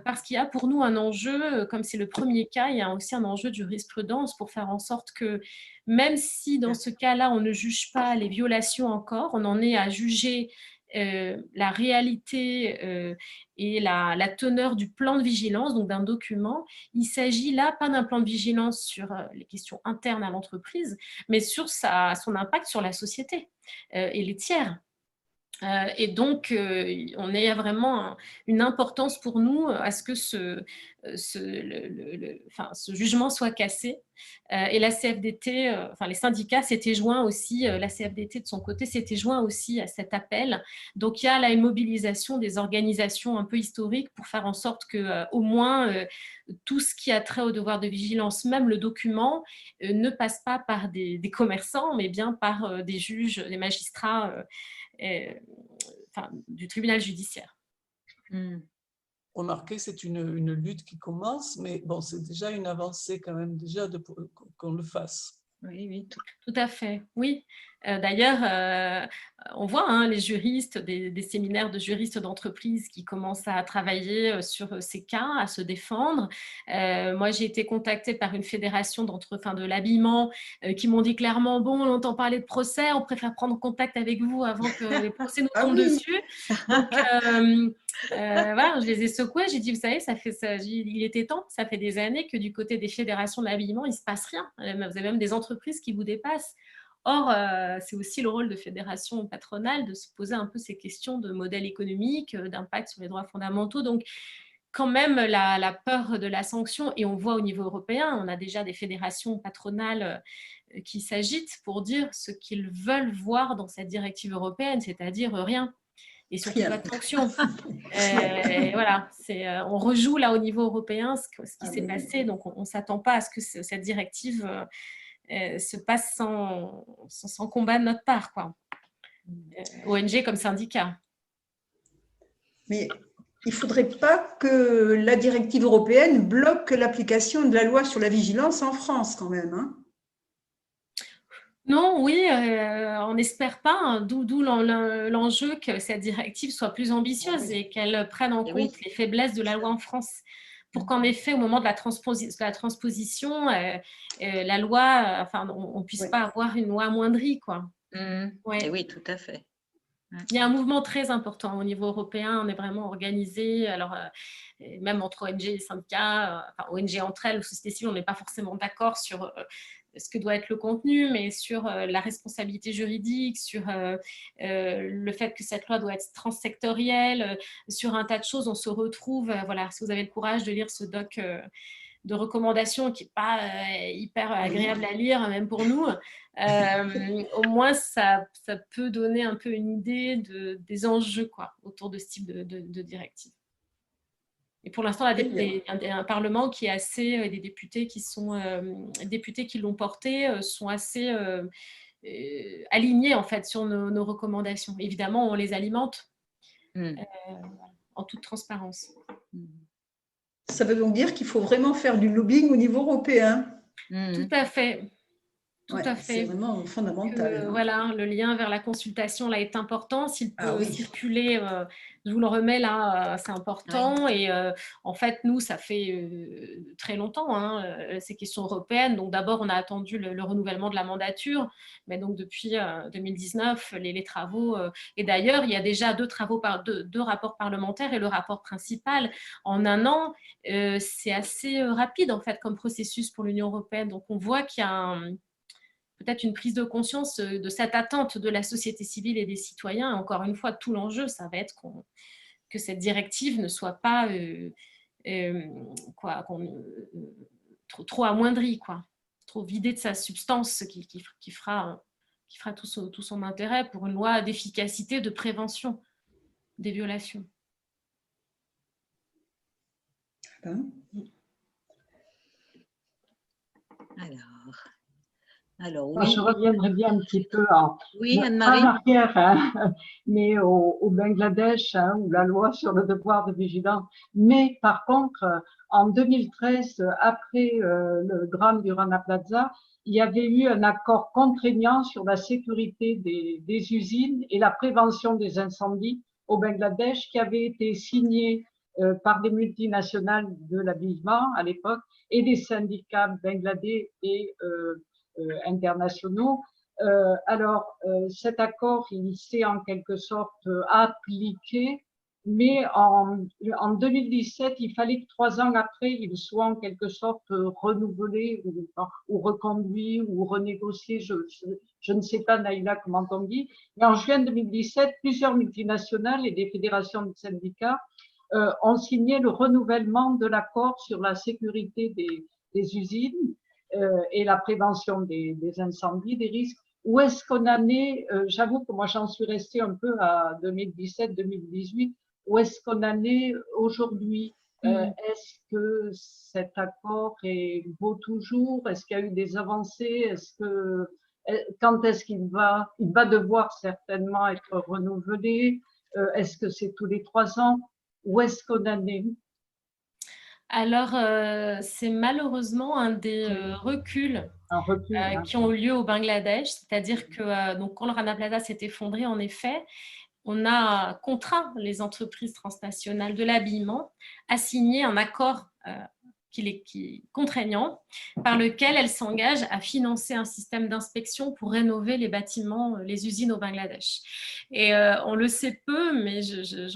Parce qu'il y a pour nous un enjeu, comme c'est le premier cas, il y a aussi un enjeu de jurisprudence pour faire en sorte que, même si dans ce cas-là, on ne juge pas les violations encore, on en est à juger la réalité et la teneur du plan de vigilance, donc d'un document. Il s'agit là pas d'un plan de vigilance sur les questions internes à l'entreprise, mais sur son impact sur la société et les tiers. Et donc, on a vraiment une importance pour nous à ce que ce jugement soit cassé. Et la CFDT, les syndicats s'étaient joints aussi, la CFDT de son côté s'était joint aussi à cet appel. Donc, il y a là une mobilisation des organisations un peu historiques pour faire en sorte que, au moins, tout ce qui a trait au devoir de vigilance, même le document, ne passe pas par des commerçants, mais bien par des juges, des magistrats du tribunal judiciaire. Remarquez, c'est une lutte qui commence, mais bon, c'est déjà une avancée quand même, déjà qu'on le fasse. Oui, oui, tout à fait, oui. D'ailleurs, on voit les juristes, des séminaires de juristes d'entreprise qui commencent à travailler sur ces cas, à se défendre. Moi, j'ai été contactée par une fédération de l'habillement qui m'ont dit clairement, bon, on entend parler de procès, on préfère prendre contact avec vous avant que les procès nous tombent dessus. Donc, voilà, je les ai secoués, j'ai dit, vous savez, il était temps, ça fait des années que du côté des fédérations de l'habillement, il ne se passe rien. Vous avez même des entreprises qui vous dépassent. Or, c'est aussi le rôle de fédération patronale de se poser un peu ces questions de modèle économique, d'impact sur les droits fondamentaux. Donc, quand même, la peur de la sanction, et on voit au niveau européen, on a déjà des fédérations patronales qui s'agitent pour dire ce qu'ils veulent voir dans cette directive européenne, c'est-à-dire rien. Et surtout pas de sanction. Voilà, on rejoue là au niveau européen ce qui s'est passé, donc on ne s'attend pas à ce que cette directive se passe sans combat de notre part, quoi. ONG comme syndicat. Mais il ne faudrait pas que la directive européenne bloque l'application de la loi sur la vigilance en France quand même, hein. Non, oui, on n'espère pas, hein, d'où l'enjeu que cette directive soit plus ambitieuse et qu'elle prenne en compte les faiblesses de la loi en France, pour qu'en effet, au moment de la transposition, la loi, on ne puisse pas avoir une loi amoindrie, quoi. Et oui, tout à fait. Il y a un mouvement très important au niveau européen, on est vraiment organisé, alors même entre ONG et syndicats, ONG entre elles, ou société civile, on n'est pas forcément d'accord sur ce que doit être le contenu, mais sur la responsabilité juridique, sur le fait que cette loi doit être transsectorielle, sur un tas de choses, on se retrouve, voilà, si vous avez le courage de lire ce doc de recommandations qui n'est pas hyper agréable à lire, même pour nous, au moins ça peut donner un peu une idée des enjeux, quoi, autour de ce type de directive. Et pour l'instant, un Parlement qui est assez, des députés qui l'ont porté sont assez alignés en fait sur nos recommandations. Évidemment, on les alimente en toute transparence. Ça veut donc dire qu'il faut vraiment faire du lobbying au niveau européen. Tout à fait. Tout à fait. C'est vraiment fondamental. Voilà, le lien vers la consultation là est important. S'il peut circuler, je vous le remets là, c'est important. Oui. Et en fait, nous, ça fait très longtemps, ces questions européennes. Donc d'abord, on a attendu le renouvellement de la mandature, mais donc depuis 2019, les travaux. Et d'ailleurs, il y a déjà deux rapports parlementaires et le rapport principal. En un an, c'est assez rapide en fait comme processus pour l'Union européenne. Donc on voit qu'il y a peut-être une prise de conscience de cette attente de la société civile et des citoyens. Et encore une fois, tout l'enjeu, ça va être que cette directive ne soit pas trop amoindrie, quoi, trop vidée de sa substance, qui fera tout son intérêt pour une loi d'efficacité, de prévention des violations. Alors, oui. Je reviendrai bien un petit peu Anne-Marie. en arrière, mais au Bangladesh, où la loi sur le devoir de vigilance. Mais par contre, en 2013, après le drame du Rana Plaza, il y avait eu un accord contraignant sur la sécurité des usines et la prévention des incendies au Bangladesh, qui avait été signé par des multinationales de l'habillement à l'époque et des syndicats bangladais et internationaux. Alors, cet accord, il s'est en quelque sorte appliqué, mais en 2017, il fallait que 3 ans après, il soit en quelque sorte renouvelé ou reconduit ou renégocié. Je ne sais pas, Naïla, comment on dit. Mais en juin 2017, plusieurs multinationales et des fédérations de syndicats ont signé le renouvellement de l'accord sur la sécurité des usines et la prévention des incendies, des risques. Où est-ce qu'on en est? J'avoue que moi, j'en suis restée un peu à 2017-2018. Où est-ce qu'on en est aujourd'hui? Est-ce que cet accord vaut toujours? Est-ce qu'il y a eu des avancées? Quand est-ce qu'il va devoir certainement être renouvelé? Est-ce que c'est tous les 3 ans? Où est-ce qu'on en est? Alors, c'est malheureusement un des reculs qui ont eu lieu au Bangladesh, c'est-à-dire que donc, quand le Rana Plaza s'est effondré, en effet, on a contraint les entreprises transnationales de l'habillement à signer un accord qui est contraignant, par lequel elles s'engagent à financer un système d'inspection pour rénover les bâtiments, les usines au Bangladesh. Et on le sait peu, mais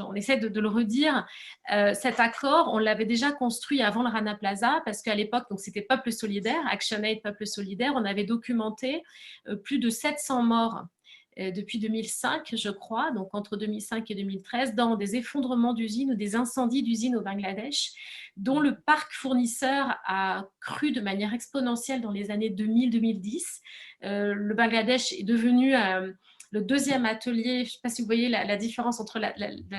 on essaie de le redire, cet accord, on l'avait déjà construit avant le Rana Plaza, parce qu'à l'époque, c'était Peuple Solidaire, ActionAid Peuple Solidaire, on avait documenté plus de 700 morts depuis 2005, je crois, donc entre 2005 et 2013, dans des effondrements d'usines ou des incendies d'usines au Bangladesh, dont le parc fournisseur a cru de manière exponentielle dans les années 2000-2010. Le Bangladesh est devenu le deuxième atelier, je ne sais pas si vous voyez la différence entre la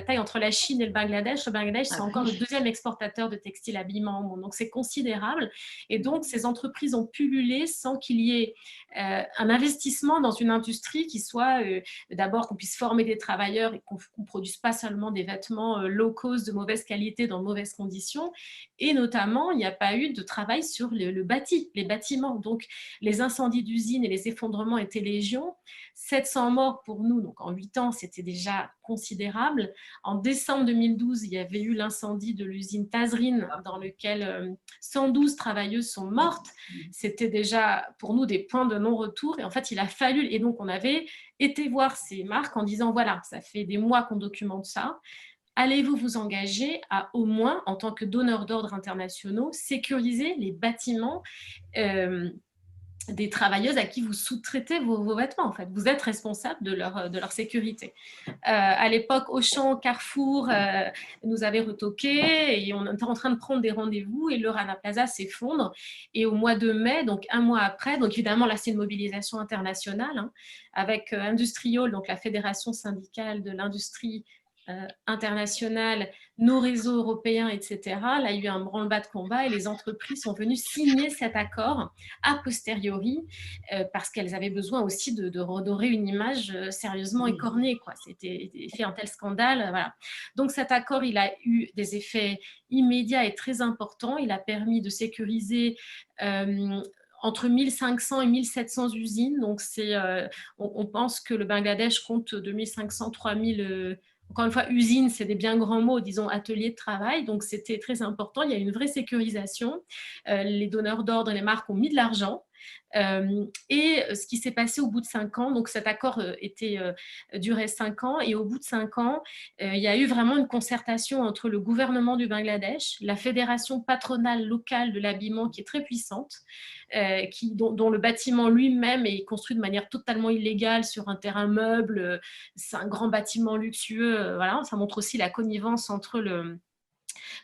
taille entre la Chine et le Bangladesh. Le Bangladesh, c'est encore le deuxième exportateur de textiles habillement au monde, donc c'est considérable. Et donc, ces entreprises ont pullulé sans qu'il y ait un investissement dans une industrie qui soit, d'abord, qu'on puisse former des travailleurs et qu'on ne produise pas seulement des vêtements low cost de mauvaise qualité dans de mauvaises conditions. Et notamment, il n'y a pas eu de travail sur les bâtiments. Donc, les incendies d'usines et les effondrements étaient légion. 700 morts pour nous, donc en 8 ans, c'était déjà considérable. En décembre 2012, il y avait eu l'incendie de l'usine Tazreen, dans lequel 112 travailleuses sont mortes. C'était déjà pour nous des points de non-retour. Et en fait, il a fallu, et donc on avait été voir ces marques en disant, voilà, ça fait des mois qu'on documente ça. Allez-vous vous engager à, au moins, en tant que donneur d'ordre internationaux, sécuriser les bâtiments des travailleuses à qui vous sous-traitez vos vêtements, en fait. Vous êtes responsable de leur sécurité. À l'époque, Auchan, Carrefour nous avaient retoqué et on était en train de prendre des rendez-vous et le Rana Plaza s'effondre. Et au mois de mai, donc un mois après, donc évidemment là c'est une mobilisation internationale, avec Industrial, donc la fédération syndicale de l'industrie internationale, nos réseaux européens, etc. Là, il y a eu un branle-bas de combat et les entreprises sont venues signer cet accord a posteriori parce qu'elles avaient besoin aussi de redorer une image sérieusement écornée, quoi. C'était fait un tel scandale, voilà. Donc cet accord, il a eu des effets immédiats et très importants. Il a permis de sécuriser entre 1500 et 1700 usines. Donc on pense que le Bangladesh compte de 1500 3000 encore une fois, usine, c'est des bien grands mots, disons atelier de travail, donc c'était très important, il y a une vraie sécurisation, les donneurs d'ordre et les marques ont mis de l'argent, et ce qui s'est passé au bout de 5 ans, donc cet accord durait 5 ans, et au bout de 5 ans, il y a eu vraiment une concertation entre le gouvernement du Bangladesh, la fédération patronale locale de l'habillement qui est très puissante, dont le bâtiment lui-même est construit de manière totalement illégale sur un terrain meuble, c'est un grand bâtiment luxueux, voilà, ça montre aussi la connivence entre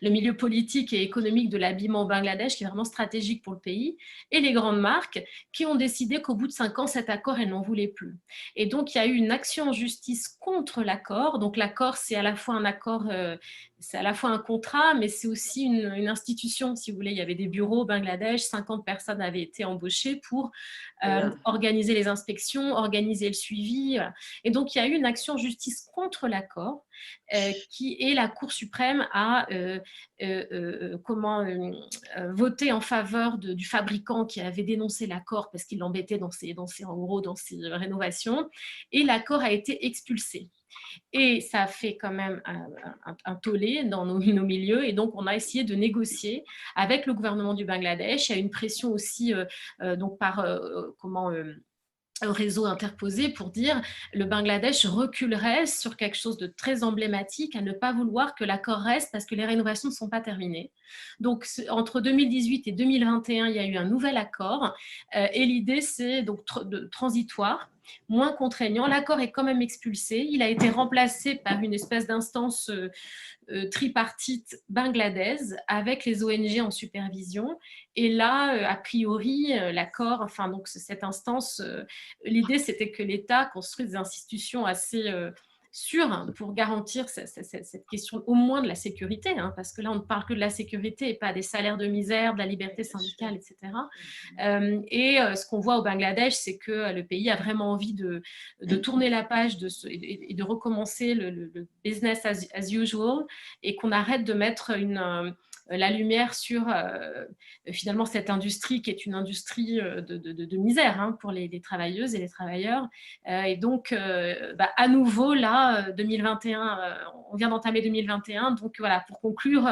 le milieu politique et économique de l'habillement au Bangladesh, qui est vraiment stratégique pour le pays, et les grandes marques qui ont décidé qu'au bout de 5 ans, cet accord, elles n'en voulaient plus. Et donc, il y a eu une action en justice contre l'accord. Donc, l'accord, c'est à la fois un accord, c'est à la fois un contrat, mais c'est aussi une institution, si vous voulez. Il y avait des bureaux au Bangladesh, 50 personnes avaient été embauchées pour organiser les inspections, organiser le suivi. Voilà. Et donc, il y a eu une action en justice contre l'accord, qui est la Cour suprême a voté en faveur du fabricant qui avait dénoncé l'accord parce qu'il l'embêtait dans ses rénovations, et l'accord a été expulsé. Et ça a fait quand même un tollé dans nos milieux, et donc on a essayé de négocier avec le gouvernement du Bangladesh. Il y a une pression aussi donc par réseau interposé pour dire le Bangladesh reculerait sur quelque chose de très emblématique à ne pas vouloir que l'accord reste parce que les rénovations ne sont pas terminées. Donc, entre 2018 et 2021, il y a eu un nouvel accord et l'idée, c'est donc transitoire, moins contraignant. L'accord est quand même expulsé. Il a été remplacé par une espèce d'instance tripartite bangladaise avec les ONG en supervision. Et là, a priori, l'accord, enfin, donc cette instance, l'idée, c'était que l'État construise des institutions assez sûres pour garantir cette question au moins de la sécurité, hein, parce que là, on ne parle que de la sécurité et pas des salaires de misère, de la liberté syndicale, etc. Ce qu'on voit au Bangladesh, c'est que le pays a vraiment envie de tourner la page et de recommencer le business as usual, et qu'on arrête de mettre la lumière sur finalement cette industrie qui est une industrie de misère, hein, pour les travailleuses et les travailleurs. Et donc, à nouveau, là, 2021, on vient d'entamer 2021, donc voilà, pour conclure,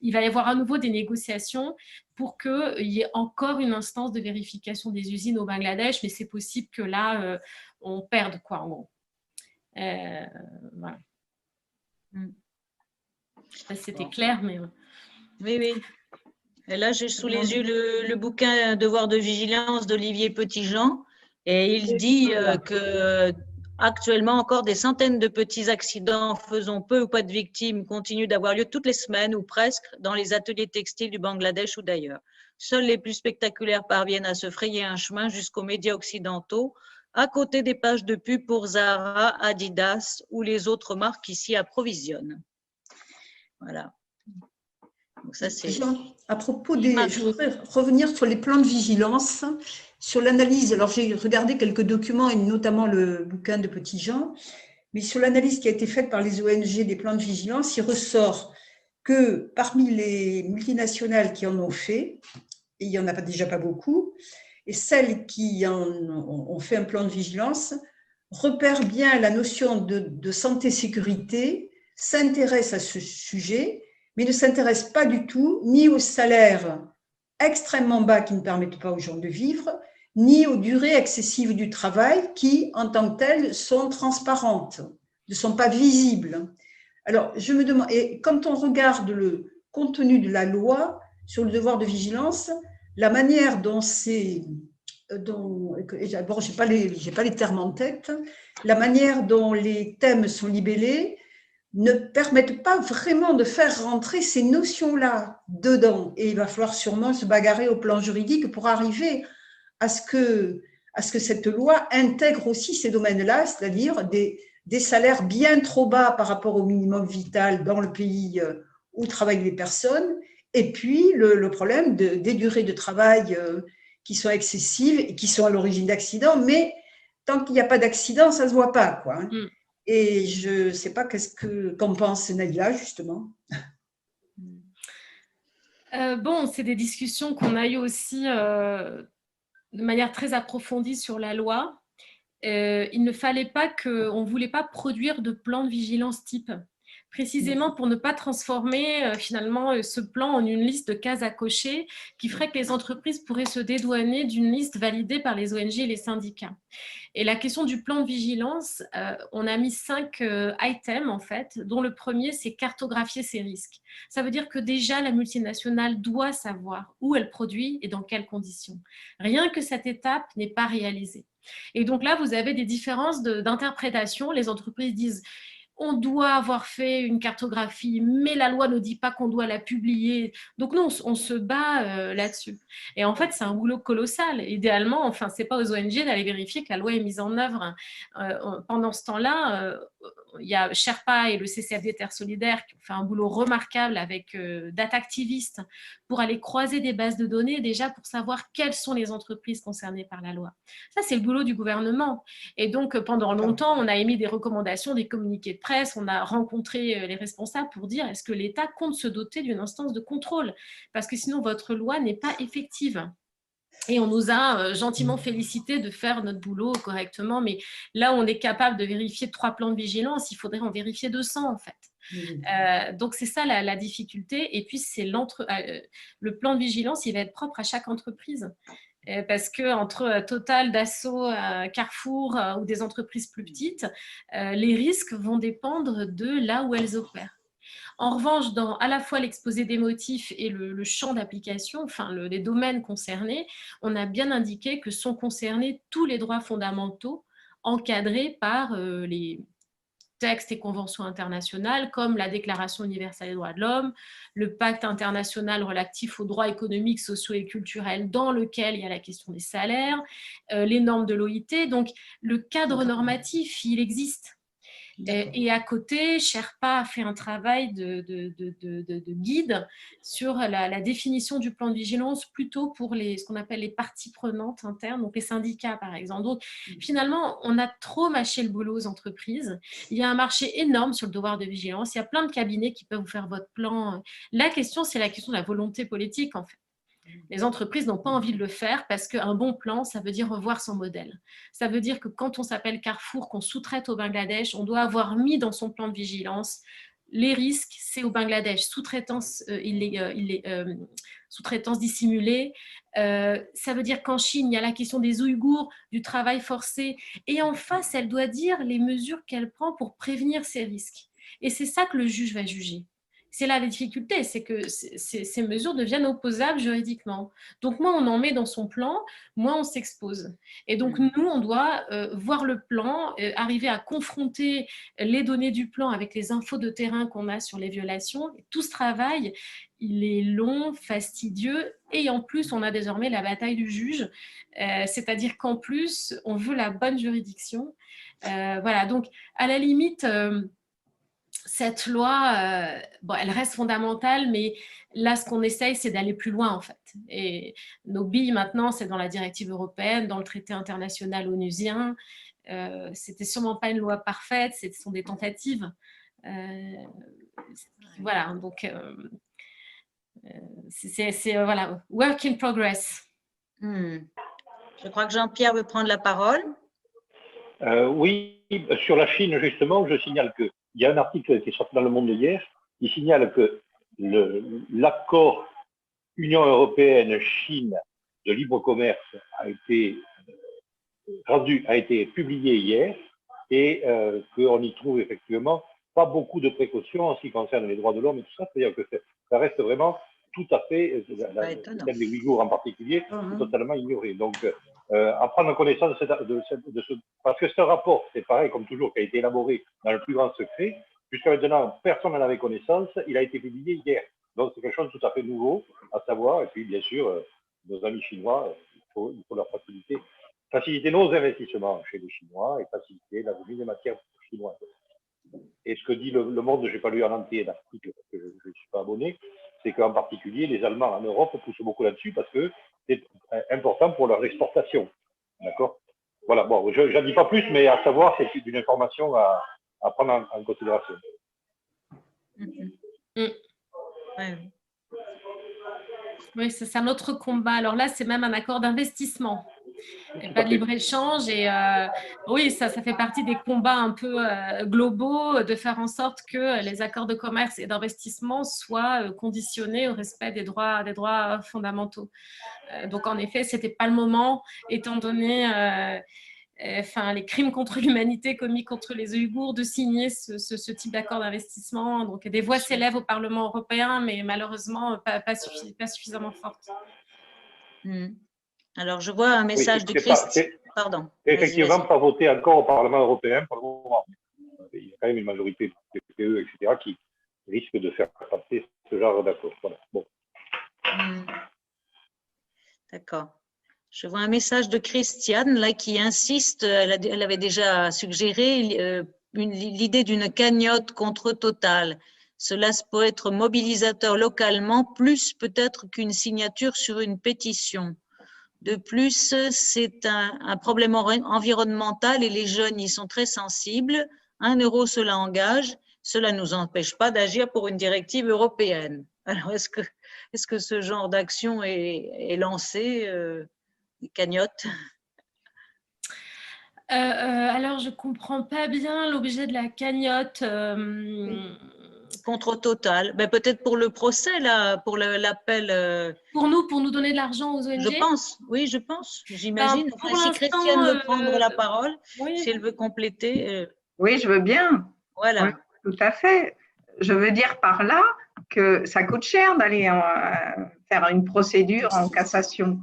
il va y avoir à nouveau des négociations pour qu'il y ait encore une instance de vérification des usines au Bangladesh, mais c'est possible que là, on perde, quoi, en gros. Voilà. Je ne sais pas si c'était clair, mais… Oui, oui. Et là, j'ai sous les yeux le bouquin Devoir de vigilance d'Olivier Petitjean, et il dit que actuellement encore des centaines de petits accidents faisant peu ou pas de victimes continuent d'avoir lieu toutes les semaines ou presque dans les ateliers textiles du Bangladesh ou d'ailleurs. Seuls les plus spectaculaires parviennent à se frayer un chemin jusqu'aux médias occidentaux, à côté des pages de pub pour Zara, Adidas ou les autres marques qui s'y approvisionnent. Voilà. Donc ça, à propos je voudrais revenir sur les plans de vigilance, sur l'analyse. Alors, j'ai regardé quelques documents, et notamment le bouquin de Petitjean, mais sur l'analyse qui a été faite par les ONG des plans de vigilance, il ressort que parmi les multinationales qui en ont fait, et il n'y en a déjà pas beaucoup, et celles qui ont fait un plan de vigilance repèrent bien la notion de santé-sécurité, s'intéressent à ce sujet, mais ne s'intéressent pas du tout ni aux salaires extrêmement bas qui ne permettent pas aux gens de vivre, ni aux durées excessives du travail qui, en tant que telles, sont transparentes, ne sont pas visibles. Alors, je me demande, et quand on regarde le contenu de la loi sur le devoir de vigilance, la manière dont c'est… Bon, je n'ai pas les termes en tête, la manière dont les thèmes sont libellés ne permettent pas vraiment de faire rentrer ces notions-là dedans. Et il va falloir sûrement se bagarrer au plan juridique pour arriver à ce que cette loi intègre aussi ces domaines-là, c'est-à-dire des salaires bien trop bas par rapport au minimum vital dans le pays où travaillent les personnes, et puis le problème des durées de travail qui sont excessives et qui sont à l'origine d'accidents, mais tant qu'il n'y a pas d'accident, ça ne se voit pas, quoi. Hein. Et je ne sais pas qu'en pense Naïla, justement. Bon, c'est des discussions qu'on a eues aussi de manière très approfondie sur la loi. Il ne fallait pas on ne voulait pas produire de plan de vigilance type, précisément pour ne pas transformer finalement ce plan en une liste de cases à cocher qui ferait que les entreprises pourraient se dédouaner d'une liste validée par les ONG et les syndicats. Et la question du plan de vigilance, on a mis 5 items en fait, dont le premier, c'est cartographier ses risques. Ça veut dire que déjà, la multinationale doit savoir où elle produit et dans quelles conditions. Rien que cette étape n'est pas réalisée. Et donc là, vous avez des différences d'interprétation. Les entreprises disent on doit avoir fait une cartographie, mais la loi ne dit pas qu'on doit la publier. Donc nous, on se bat là-dessus. Et en fait, c'est un boulot colossal. Idéalement, enfin, c'est pas aux ONG d'aller vérifier que la loi est mise en œuvre. Pendant ce temps-là, il y a Sherpa et le CCFD Terre Solidaire qui ont fait un boulot remarquable avec data-activistes pour aller croiser des bases de données déjà pour savoir quelles sont les entreprises concernées par la loi. Ça, c'est le boulot du gouvernement. Et donc, pendant longtemps, on a émis des recommandations, des communiqués de presse, on a rencontré les responsables pour dire est-ce que l'État compte se doter d'une instance de contrôle? Parce que sinon, votre loi n'est pas effective. Et on nous a gentiment félicité de faire notre boulot correctement, mais là, on est capable de vérifier 3 plans de vigilance, il faudrait en vérifier 200 en fait. Donc, c'est ça la difficulté. Et puis, c'est le plan de vigilance, il va être propre à chaque entreprise. parce que entre Total, Dassault, Carrefour ou des entreprises plus petites, les risques vont dépendre de là où elles opèrent. En revanche, dans à la fois l'exposé des motifs et le champ d'application, enfin les domaines concernés, on a bien indiqué que sont concernés tous les droits fondamentaux encadrés par les textes et conventions internationales comme la Déclaration universelle des droits de l'homme, le pacte international relatif aux droits économiques, sociaux et culturels dans lequel il y a la question des salaires, les normes de l'OIT. Donc, le cadre normatif, il existe. Et à côté, Sherpa a fait un travail de guide sur la définition du plan de vigilance plutôt pour ce qu'on appelle les parties prenantes internes, donc les syndicats par exemple. Donc finalement, on a trop mâché le boulot aux entreprises. Il y a un marché énorme sur le devoir de vigilance. Il y a plein de cabinets qui peuvent vous faire votre plan. La question, c'est la question de la volonté politique en fait. Les entreprises n'ont pas envie de le faire parce qu'un bon plan, ça veut dire revoir son modèle. Ça veut dire que quand on s'appelle Carrefour, qu'on sous-traite au Bangladesh, on doit avoir mis dans son plan de vigilance les risques, c'est au Bangladesh, sous-traitance sous-traitance dissimulée. Ça veut dire qu'en Chine, il y a la question des Ouïghours, du travail forcé. Et en face, elle doit dire les mesures qu'elle prend pour prévenir ces risques. Et c'est ça que le juge va juger. C'est là la difficulté, c'est que ces mesures deviennent opposables juridiquement. Donc, moins on en met dans son plan, moins on s'expose. Et donc, nous, on doit voir le plan, arriver à confronter les données du plan avec les infos de terrain qu'on a sur les violations. Et tout ce travail, il est long, fastidieux, et en plus, on a désormais la bataille du juge, c'est-à-dire qu'en plus, on veut la bonne juridiction. Voilà, donc, à la limite... cette loi, elle reste fondamentale, mais là, ce qu'on essaye, c'est d'aller plus loin, en fait. Et nos billes, maintenant, c'est dans la directive européenne, dans le traité international onusien. C'était sûrement pas une loi parfaite, ce sont des tentatives. Voilà, donc, c'est voilà, work in progress. Je crois que Jean-Pierre veut prendre la parole. Oui, sur la Chine, justement, je signale qu'il y a un article qui est sorti dans Le Monde hier, qui signale que l'accord Union européenne-Chine de libre commerce a été publié hier et qu'on y trouve effectivement pas beaucoup de précautions en ce qui concerne les droits de l'homme et tout ça. C'est-à-dire que ça reste vraiment tout à fait, le problème des Ouïghours en particulier, est totalement ignoré. Donc, à prendre connaissance de ce... Parce que ce rapport, c'est pareil, comme toujours, qui a été élaboré dans le plus grand secret. Jusqu'à maintenant, personne n'en avait connaissance. Il a été publié hier. Donc, c'est quelque chose de tout à fait nouveau à savoir. Et puis, bien sûr, nos amis chinois, il faut leur faciliter nos investissements chez les Chinois et faciliter la venue des matières chinoises. Et ce que dit le Monde, je n'ai pas lu en entier l'article parce que je ne suis pas abonné, c'est qu'en particulier, les Allemands en Europe poussent beaucoup là-dessus parce que c'est important pour leur exportation. D'accord? Voilà, bon, je n'en dis pas plus, mais à savoir, c'est une information à prendre en considération. Oui, c'est un autre combat. Alors là, c'est même un accord d'investissement. Et pas de libre-échange. Et oui, ça fait partie des combats un peu globaux, de faire en sorte que les accords de commerce et d'investissement soient conditionnés au respect des droits fondamentaux. Donc, en effet, ce n'était pas le moment, étant donné les crimes contre l'humanité commis contre les Ouïghours, de signer ce type d'accord d'investissement. Donc, des voix s'élèvent au Parlement européen, mais malheureusement, pas suffisamment fortes. Alors, je vois un message de Christ. Pardon. Effectivement, pas voté encore au Parlement européen pour le moment. Il y a quand même une majorité de PPE, etc., qui risque de faire passer ce genre d'accord. Voilà. Bon. D'accord. Je vois un message de Christiane là qui insiste. Elle avait déjà suggéré l'idée d'une cagnotte contre Total. Cela peut être mobilisateur localement, plus peut-être qu'une signature sur une pétition. De plus, c'est un problème environnemental et les jeunes y sont très sensibles. 1 euro, cela engage. Cela ne nous empêche pas d'agir pour une directive européenne. Alors, est-ce que ce genre d'action est lancé, des cagnottes? Alors, je ne comprends pas bien l'objet de la cagnotte. contre Total. Ben, peut-être pour le procès, là, pour l'appel. Pour nous donner de l'argent aux ONG? Je pense, oui, je pense, j'imagine. Pour Enfin, si Christiane veut prendre la parole, oui. si elle veut compléter. Oui, je veux bien. Voilà. Oui, tout à fait. Je veux dire par là que ça coûte cher d'aller faire une procédure en cassation.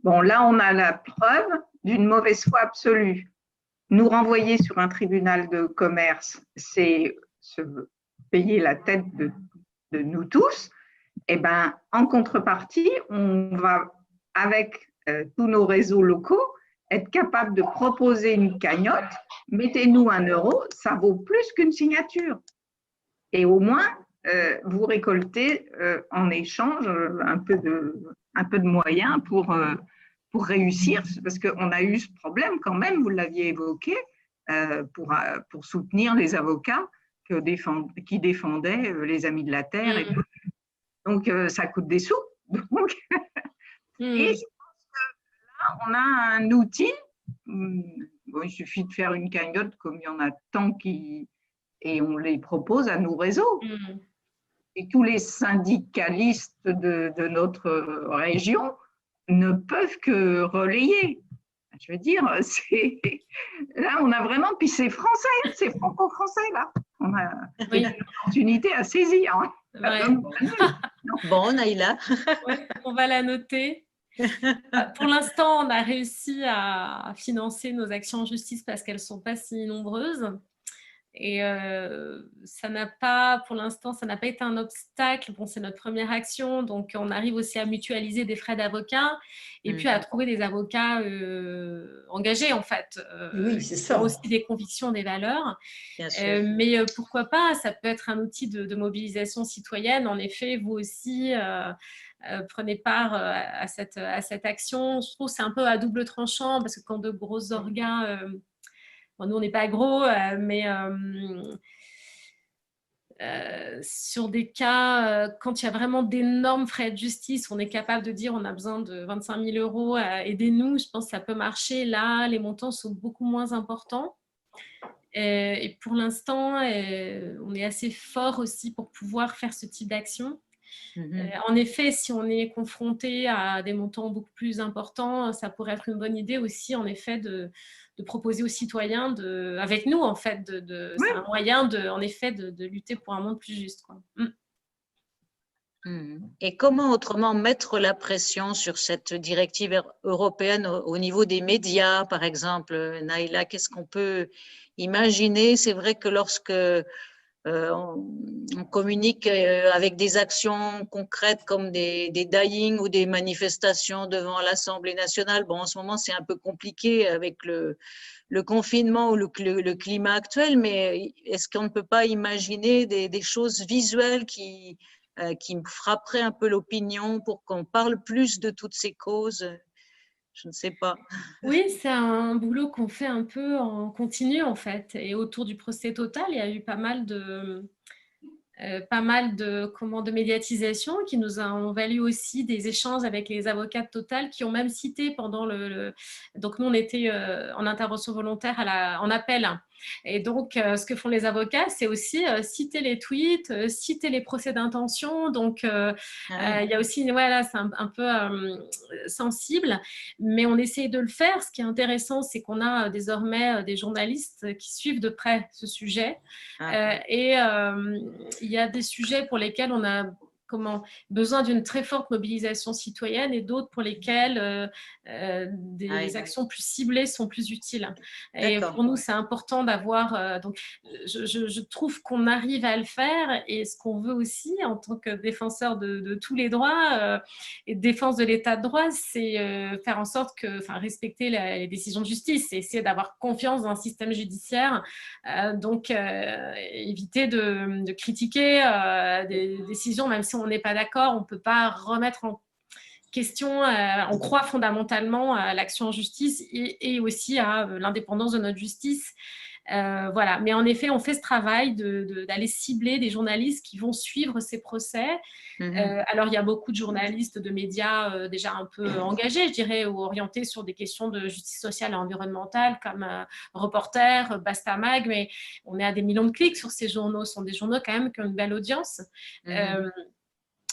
Bon, là, on a la preuve d'une mauvaise foi absolue. Nous renvoyer sur un tribunal de commerce, c'est se payer la tête de nous tous. Eh ben, en contrepartie, on va, avec tous nos réseaux locaux, être capable de proposer une cagnotte. Mettez-nous 1 euro, ça vaut plus qu'une signature. Et au moins, vous récoltez en échange un peu de moyens pour réussir, parce qu'on a eu ce problème quand même, vous l'aviez évoqué, pour soutenir les avocats qui défendaient les Amis de la Terre. Et tout. Donc, ça coûte des sous. Donc, et je pense que là, on a un outil. Bon, il suffit de faire une cagnotte comme il y en a tant et on les propose à nos réseaux. Et tous les syndicalistes de notre région ne peuvent que relayer. Je veux dire, là, on a vraiment, puis c'est français, c'est franco-français, là. On a une opportunité à saisir. Hein. Ouais. Bon, Naïla. Ouais, on va la noter. Pour l'instant, on a réussi à financer nos actions en justice parce qu'elles ne sont pas si nombreuses. Et ça n'a pas, pour l'instant, ça n'a pas été un obstacle. Bon, c'est notre première action, donc on arrive aussi à mutualiser des frais d'avocat et puis à trouver des avocats engagés, en fait. Oui, c'est ça. Qui ont aussi des convictions, des valeurs. Mais pourquoi pas, ça peut être un outil de mobilisation citoyenne. En effet, vous aussi, prenez part à cette action. Je trouve que c'est un peu à double tranchant parce que quand de gros orgas... nous, on n'est pas gros, mais sur des cas, quand il y a vraiment d'énormes frais de justice, on est capable de dire on a besoin de 25 000 euros, aidez-nous. Je pense que ça peut marcher. Là, les montants sont beaucoup moins importants. Et pour l'instant, on est assez fort aussi pour pouvoir faire ce type d'action. En effet, si on est confronté à des montants beaucoup plus importants, ça pourrait être une bonne idée aussi, en effet, de proposer aux citoyens, avec nous, en fait, c'est un moyen, en effet, de lutter pour un monde plus juste, quoi. Et comment autrement mettre la pression sur cette directive européenne au niveau des médias, par exemple, Naïla, qu'est-ce qu'on peut imaginer? C'est vrai que lorsque on communique avec des actions concrètes comme des dying ou des manifestations devant l'Assemblée nationale. Bon, en ce moment, c'est un peu compliqué avec le confinement ou le climat actuel, mais est-ce qu'on ne peut pas imaginer des choses visuelles qui frapperaient un peu l'opinion pour qu'on parle plus de toutes ces causes? Je ne sais pas. Oui, c'est un boulot qu'on fait un peu en continu, en fait. Et autour du procès Total, il y a eu pas mal de médiatisation qui nous ont valu aussi des échanges avec les avocats de Total qui ont même cité pendant donc nous on était en intervention volontaire en appel, et donc ce que font les avocats, c'est aussi citer les tweets, citer les procès d'intention, donc il y a aussi, voilà, c'est un peu sensible, mais on essaye de le faire. Ce qui est intéressant, c'est qu'on a désormais des journalistes qui suivent de près ce sujet, et il y a des sujets pour lesquels on a besoin d'une très forte mobilisation citoyenne et d'autres pour lesquels des actions plus ciblées sont plus utiles. Et pour nous, c'est important d'avoir... donc, je trouve qu'on arrive à le faire, et ce qu'on veut aussi en tant que défenseur de tous les droits et de défense de l'état de droit, c'est faire en sorte respecter les décisions de justice et essayer d'avoir confiance dans un système judiciaire. Donc, éviter de critiquer des décisions, même si on n'est pas d'accord, on ne peut pas remettre en question, on croit fondamentalement à l'action en justice et aussi à l'indépendance de notre justice. Voilà. Mais en effet, on fait ce travail d'aller cibler des journalistes qui vont suivre ces procès. Alors, il y a beaucoup de journalistes de médias déjà un peu engagés, je dirais, ou orientés sur des questions de justice sociale et environnementale, comme Reporter, Bastamag, mais on est à des millions de clics sur ces journaux. Ce sont des journaux quand même qui ont une belle audience.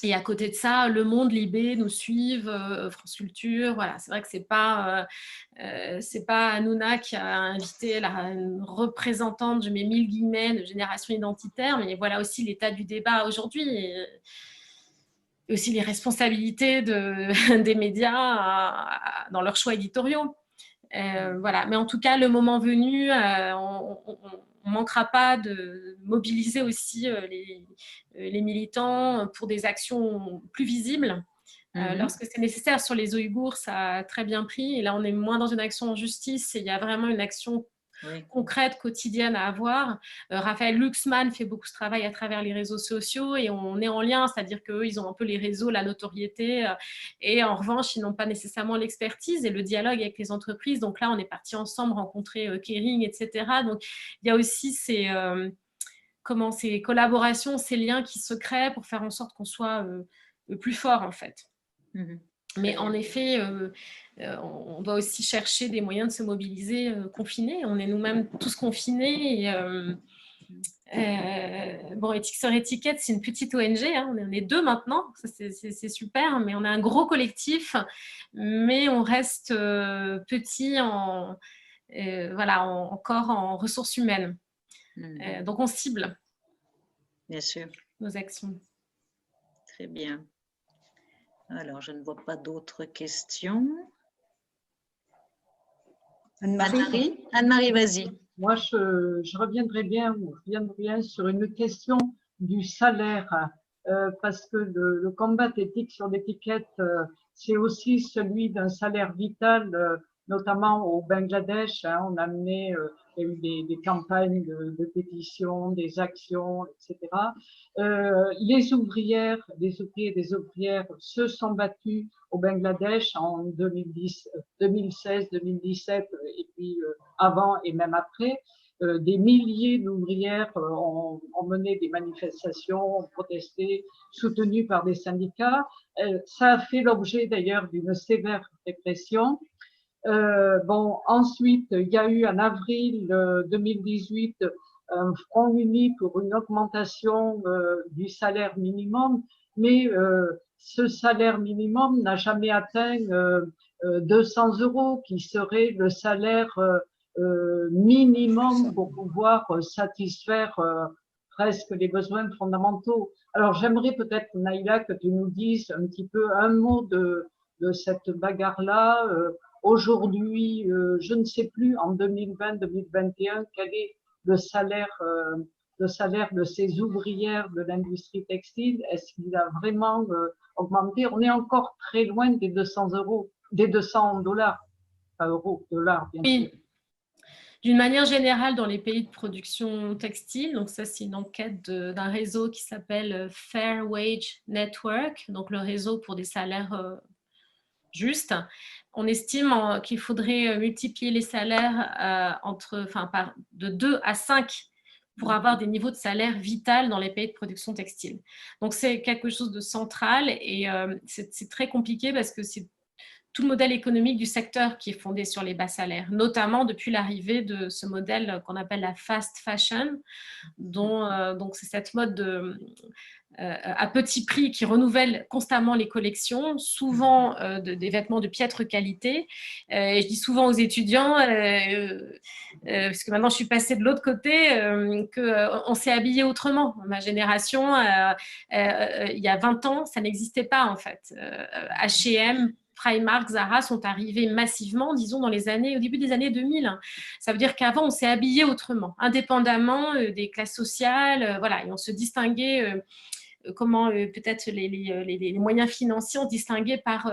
Et à côté de ça, Le Monde, Libé nous suivent, France Culture. Voilà, c'est vrai que c'est pas Hanouna qui a invité une représentante, je mets 1000 guillemets, de Génération Identitaire, mais voilà aussi l'état du débat aujourd'hui. Et aussi les responsabilités des médias dans leurs choix éditoriaux. Voilà. Mais en tout cas, le moment venu, on ne manquera pas de mobiliser aussi les militants pour des actions plus visibles. Lorsque c'est nécessaire. Sur les Ouïghours, ça a très bien pris. Et là, on est moins dans une action en justice. Et il y a vraiment une action concrète, quotidienne à avoir. Raphaël Glucksmann fait beaucoup de travail à travers les réseaux sociaux et on est en lien, c'est-à-dire qu'eux, ils ont un peu les réseaux, la notoriété et en revanche, ils n'ont pas nécessairement l'expertise et le dialogue avec les entreprises. Donc là, on est partis ensemble rencontrer Kering, etc. Donc, il y a aussi ces collaborations, ces liens qui se créent pour faire en sorte qu'on soit plus fort, en fait. Mais en effet, on doit aussi chercher des moyens de se mobiliser confinés. On est nous-mêmes tous confinés. Bon, Éthique sur étiquette, c'est une petite ONG. Hein, on est 2 maintenant, c'est super. Mais on est un gros collectif. Mais on reste petit encore en ressources humaines. Donc, on cible bien sûr nos actions. Très bien. Alors, je ne vois pas d'autres questions. Anne-Marie, vas-y. Moi, je reviendrai bien sur une question du salaire, parce que le combat éthique sur l'étiquette, c'est aussi celui d'un salaire vital, notamment au Bangladesh. Hein, on a mené il y a eu des campagnes de pétitions, des actions, etc. Les ouvriers et des ouvrières se sont battus au Bangladesh en 2016, 2017 et puis avant et même après. Des milliers d'ouvrières ont mené des manifestations, ont protesté, soutenues par des syndicats. Ça a fait l'objet d'ailleurs d'une sévère répression. Ensuite, il y a eu en avril 2018 un front uni pour une augmentation du salaire minimum, mais ce salaire minimum n'a jamais atteint 200 €, qui serait le salaire minimum pour pouvoir satisfaire presque les besoins fondamentaux. Alors, j'aimerais peut-être, Naïla, que tu nous dises un petit peu un mot de cette bagarre-là. Aujourd'hui, je ne sais plus, en 2020-2021, quel est le salaire de ces ouvrières de l'industrie textile. Est-ce qu'il a vraiment augmenté? On est encore très loin des 200 €, des 200 $, pas euros, dollars, bien sûr. D'une manière générale, dans les pays de production textile, donc ça c'est une enquête d'un réseau qui s'appelle Fair Wage Network, donc le réseau pour des salaires justes, on estime qu'il faudrait multiplier les salaires de 2 à 5 pour avoir des niveaux de salaire vital dans les pays de production textile. Donc c'est quelque chose de central et c'est très compliqué parce que c'est tout le modèle économique du secteur qui est fondé sur les bas salaires, notamment depuis l'arrivée de ce modèle qu'on appelle la fast fashion, donc c'est cette mode à petit prix qui renouvelle constamment les collections, souvent des vêtements de piètre qualité. Et je dis souvent aux étudiants, parce que maintenant je suis passée de l'autre côté, qu'on s'est habillé autrement. Ma génération, il y a 20 ans, ça n'existait pas en fait. H&M, Primark, Zara sont arrivés massivement, disons, au début des années 2000. Ça veut dire qu'avant, on s'est habillé autrement, indépendamment des classes sociales, voilà, et on se distinguait, comment peut-être les moyens financiers, on se distinguait par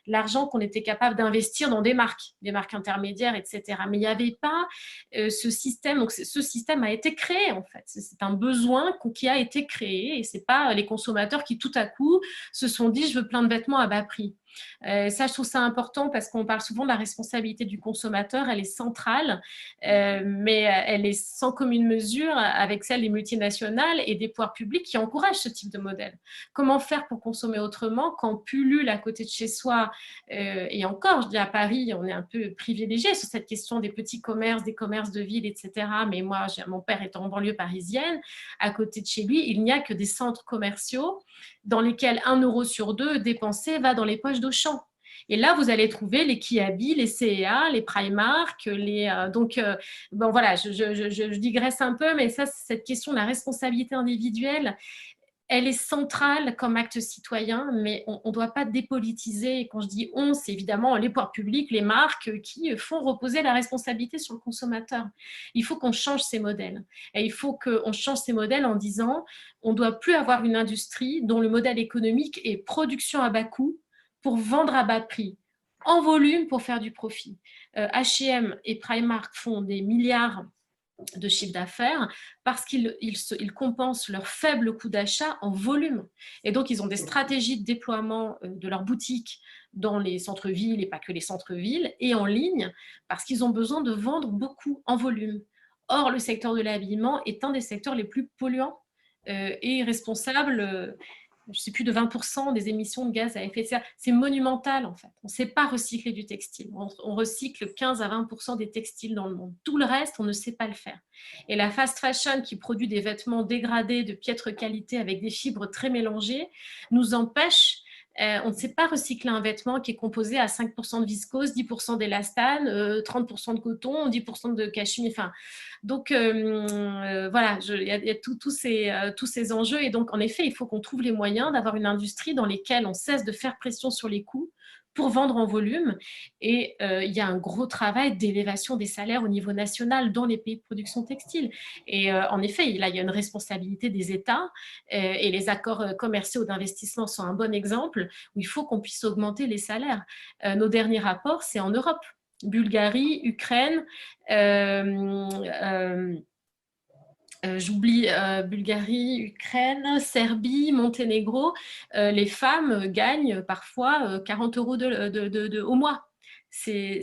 l'argent qu'on était capable d'investir dans des marques intermédiaires, etc. Mais il n'y avait pas ce système, donc ce système a été créé en fait. C'est un besoin qui a été créé et ce n'est pas les consommateurs qui tout à coup se sont dit « je veux plein de vêtements à bas prix ». Ça, je trouve ça important parce qu'on parle souvent de la responsabilité du consommateur, elle est centrale, mais elle est sans commune mesure avec celle des multinationales et des pouvoirs publics qui encouragent ce type de modèle. Comment faire pour consommer autrement quand pullule à côté de chez soi, et encore, je dis à Paris, on est un peu privilégié sur cette question des petits commerces, des commerces de ville, etc. Mais moi, mon père est en banlieue parisienne, à côté de chez lui, il n'y a que des centres commerciaux dans lesquels 1 euro sur 2 dépensé va dans les poches d'Auchan. Et là, vous allez trouver les Kiabi, les CEA, les Primark, bon voilà, je digresse un peu, mais ça, cette question de la responsabilité individuelle, elle est centrale comme acte citoyen, mais on ne doit pas dépolitiser. Et quand je dis on, c'est évidemment les pouvoirs publics, les marques qui font reposer la responsabilité sur le consommateur. Il faut qu'on change ces modèles. Et il faut qu'on change ces modèles en disant on ne doit plus avoir une industrie dont le modèle économique est production à bas coût pour vendre à bas prix, en volume pour faire du profit. H&M et Primark font des milliards de chiffre d'affaires parce qu'ils compensent leur faible coût d'achat en volume. Et donc, ils ont des stratégies de déploiement de leurs boutiques dans les centres-villes et pas que les centres-villes et en ligne parce qu'ils ont besoin de vendre beaucoup en volume. Or, le secteur de l'habillement est un des secteurs les plus polluants et responsable je ne sais plus de 20% des émissions de gaz à effet de serre. C'est monumental, en fait. On ne sait pas recycler du textile. On recycle 15 à 20% des textiles dans le monde. Tout le reste, on ne sait pas le faire. Et la fast fashion, qui produit des vêtements dégradés de piètre qualité avec des fibres très mélangées, nous empêche. On ne sait pas recycler un vêtement qui est composé à 5% de viscose, 10% d'élastane, 30% de coton, 10% de cachemire. Enfin, donc, voilà, il y a tous ces enjeux. Et donc, en effet, il faut qu'on trouve les moyens d'avoir une industrie dans laquelle on cesse de faire pression sur les coûts pour vendre en volume. Et il y a un gros travail d'élévation des salaires au niveau national dans les pays de production textile. Et en effet, là, il y a une responsabilité des États et les accords commerciaux d'investissement sont un bon exemple où il faut qu'on puisse augmenter les salaires. Nos derniers rapports, c'est en Europe. Bulgarie, Ukraine, j'oublie Bulgarie, Ukraine, Serbie, Monténégro, les femmes gagnent parfois 40 € au mois. C'est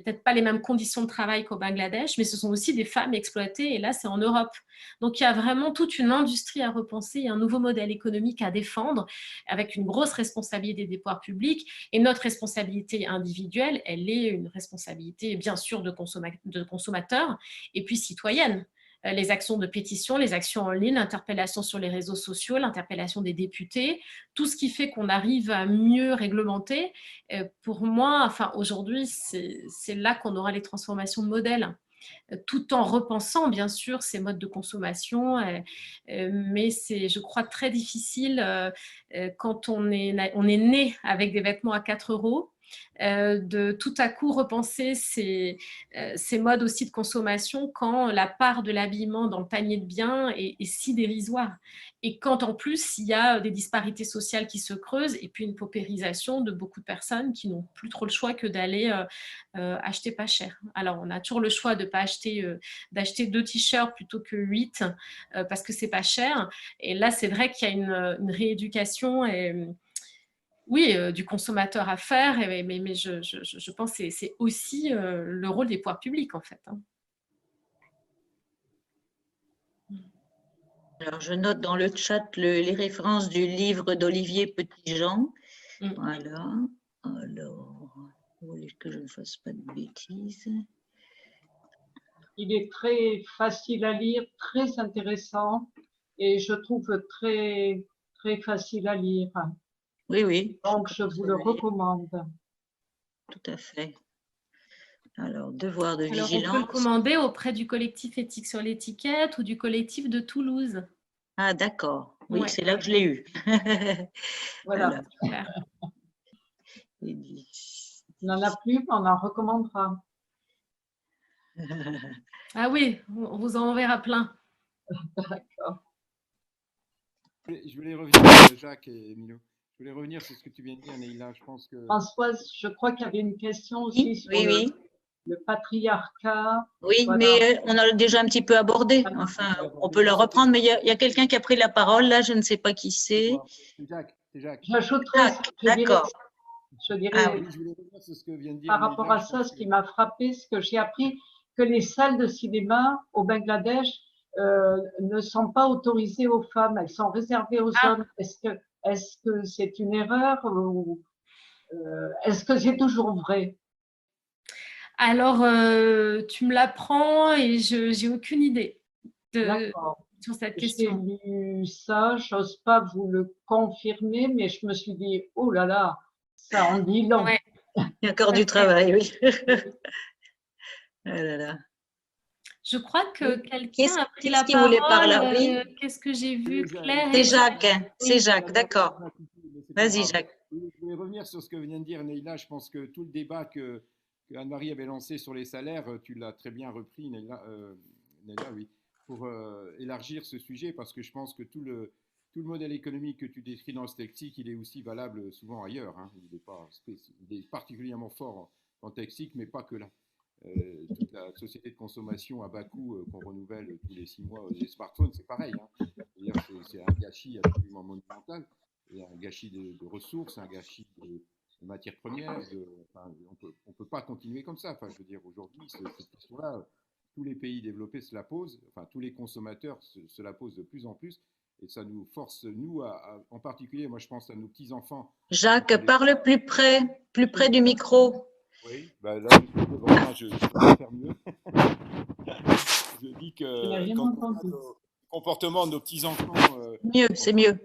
peut-être pas les mêmes conditions de travail qu'au Bangladesh, mais ce sont aussi des femmes exploitées, et là, c'est en Europe. Donc, il y a vraiment toute une industrie à repenser et un nouveau modèle économique à défendre avec une grosse responsabilité des pouvoirs publics. Et notre responsabilité individuelle, elle est une responsabilité, bien sûr, de consommateur et puis citoyenne. Les actions de pétition, les actions en ligne, l'interpellation sur les réseaux sociaux, l'interpellation des députés, tout ce qui fait qu'on arrive à mieux réglementer. Pour moi, enfin, aujourd'hui, c'est là qu'on aura les transformations de modèles, tout en repensant, bien sûr, ces modes de consommation. Mais c'est, je crois, très difficile quand on est né avec des vêtements à 4 €. De tout à coup repenser ces modes aussi de consommation quand la part de l'habillement dans le panier de biens est si dérisoire. Et quand en plus, il y a des disparités sociales qui se creusent et puis une paupérisation de beaucoup de personnes qui n'ont plus trop le choix que d'aller acheter pas cher. Alors, on a toujours le choix de pas d'acheter 2 t-shirts plutôt que 8 parce que c'est pas cher. Et là, c'est vrai qu'il y a une rééducation oui, du consommateur à faire, mais je pense que c'est aussi le rôle des pouvoirs publics, en fait. Alors, je note dans le chat les références du livre d'Olivier Petitjean. Voilà. Alors, vous voulez que je ne fasse pas de bêtises? Il est très facile à lire, très intéressant et je trouve très, très facile à lire. Oui, oui. Donc, je vous le recommande. Tout à fait. Alors, devoir de vigilance. Alors, on peut le commander auprès du collectif Éthique sur l'étiquette ou du collectif de Toulouse. Ah, d'accord. Oui, ouais. C'est là que je l'ai eu. Voilà. Il n'en a plus, mais on en recommandera. Ah oui, on vous en enverra plein. D'accord. Je voulais revenir, Jacques et Milo. Je voulais revenir sur ce que tu viens de dire, Neïla. Je pense que... Françoise, je crois qu'il y avait une question aussi sur le patriarcat. Oui, voilà. Mais on a déjà un petit peu abordé. Enfin, on peut le reprendre, mais il y a quelqu'un qui a pris la parole. Là, je ne sais pas qui c'est. C'est Jacques. J'ajouterais. D'accord. Je dirais, Ah oui. Oui, je voulais revenir sur ce que vient de dire par rapport Neila, à je ça, pense ce que- qui m'a frappé, ce que j'ai appris, que les salles de cinéma au Bangladesh ne sont pas autorisées aux femmes, elles sont réservées aux Ah, hommes. Est-ce que c'est une erreur ou est-ce que c'est toujours vrai? alors, tu me l'apprends et je j'ai aucune idée D'accord. sur cette J'ai question. lu ça, j'ose pas vous le confirmer, mais je me suis dit, oh là là, ça en dit long. Ouais, Il y a encore tout à du fait. travail, oui. Ah là là. Je crois que Oui. quelqu'un a pris Qui la est-ce qui voulait parole. parler? Oui, Qu'est-ce que j'ai vu? Oui, Claire c'est et Jean. Jacques. Hein. C'est Oui. Jacques, d'accord. Mais c'est pas Vas-y, grave. Jacques. Oui, je voulais revenir sur ce que vient de dire Neila. Je pense que tout le débat que Anne-Marie avait lancé sur les salaires, tu l'as très bien repris, Neila, oui, pour élargir ce sujet, parce que je pense que tout le modèle économique que tu décris dans ce Texic, il est aussi valable souvent ailleurs. Hein. Il est particulièrement fort en Texic, mais pas que là. Toute la société de consommation à bas coût qu'on renouvelle tous les 6 mois, les smartphones, c'est pareil. Hein. C'est un gâchis absolument monumental, et un gâchis de ressources, un gâchis de matières premières. Enfin, on peut pas continuer comme ça. Enfin, je veux dire, aujourd'hui, cette question-là, tous les pays développés se la posent, enfin, tous les consommateurs se la posent de plus en plus, et ça nous force, nous, en particulier, moi je pense à nos petits-enfants. Jacques, parle plus près du micro. Oui, bah là, je vais faire mieux. Je dis Je n'ai que rien quand on entendu. voit le comportement de nos petits-enfants Mieux, c'est mieux.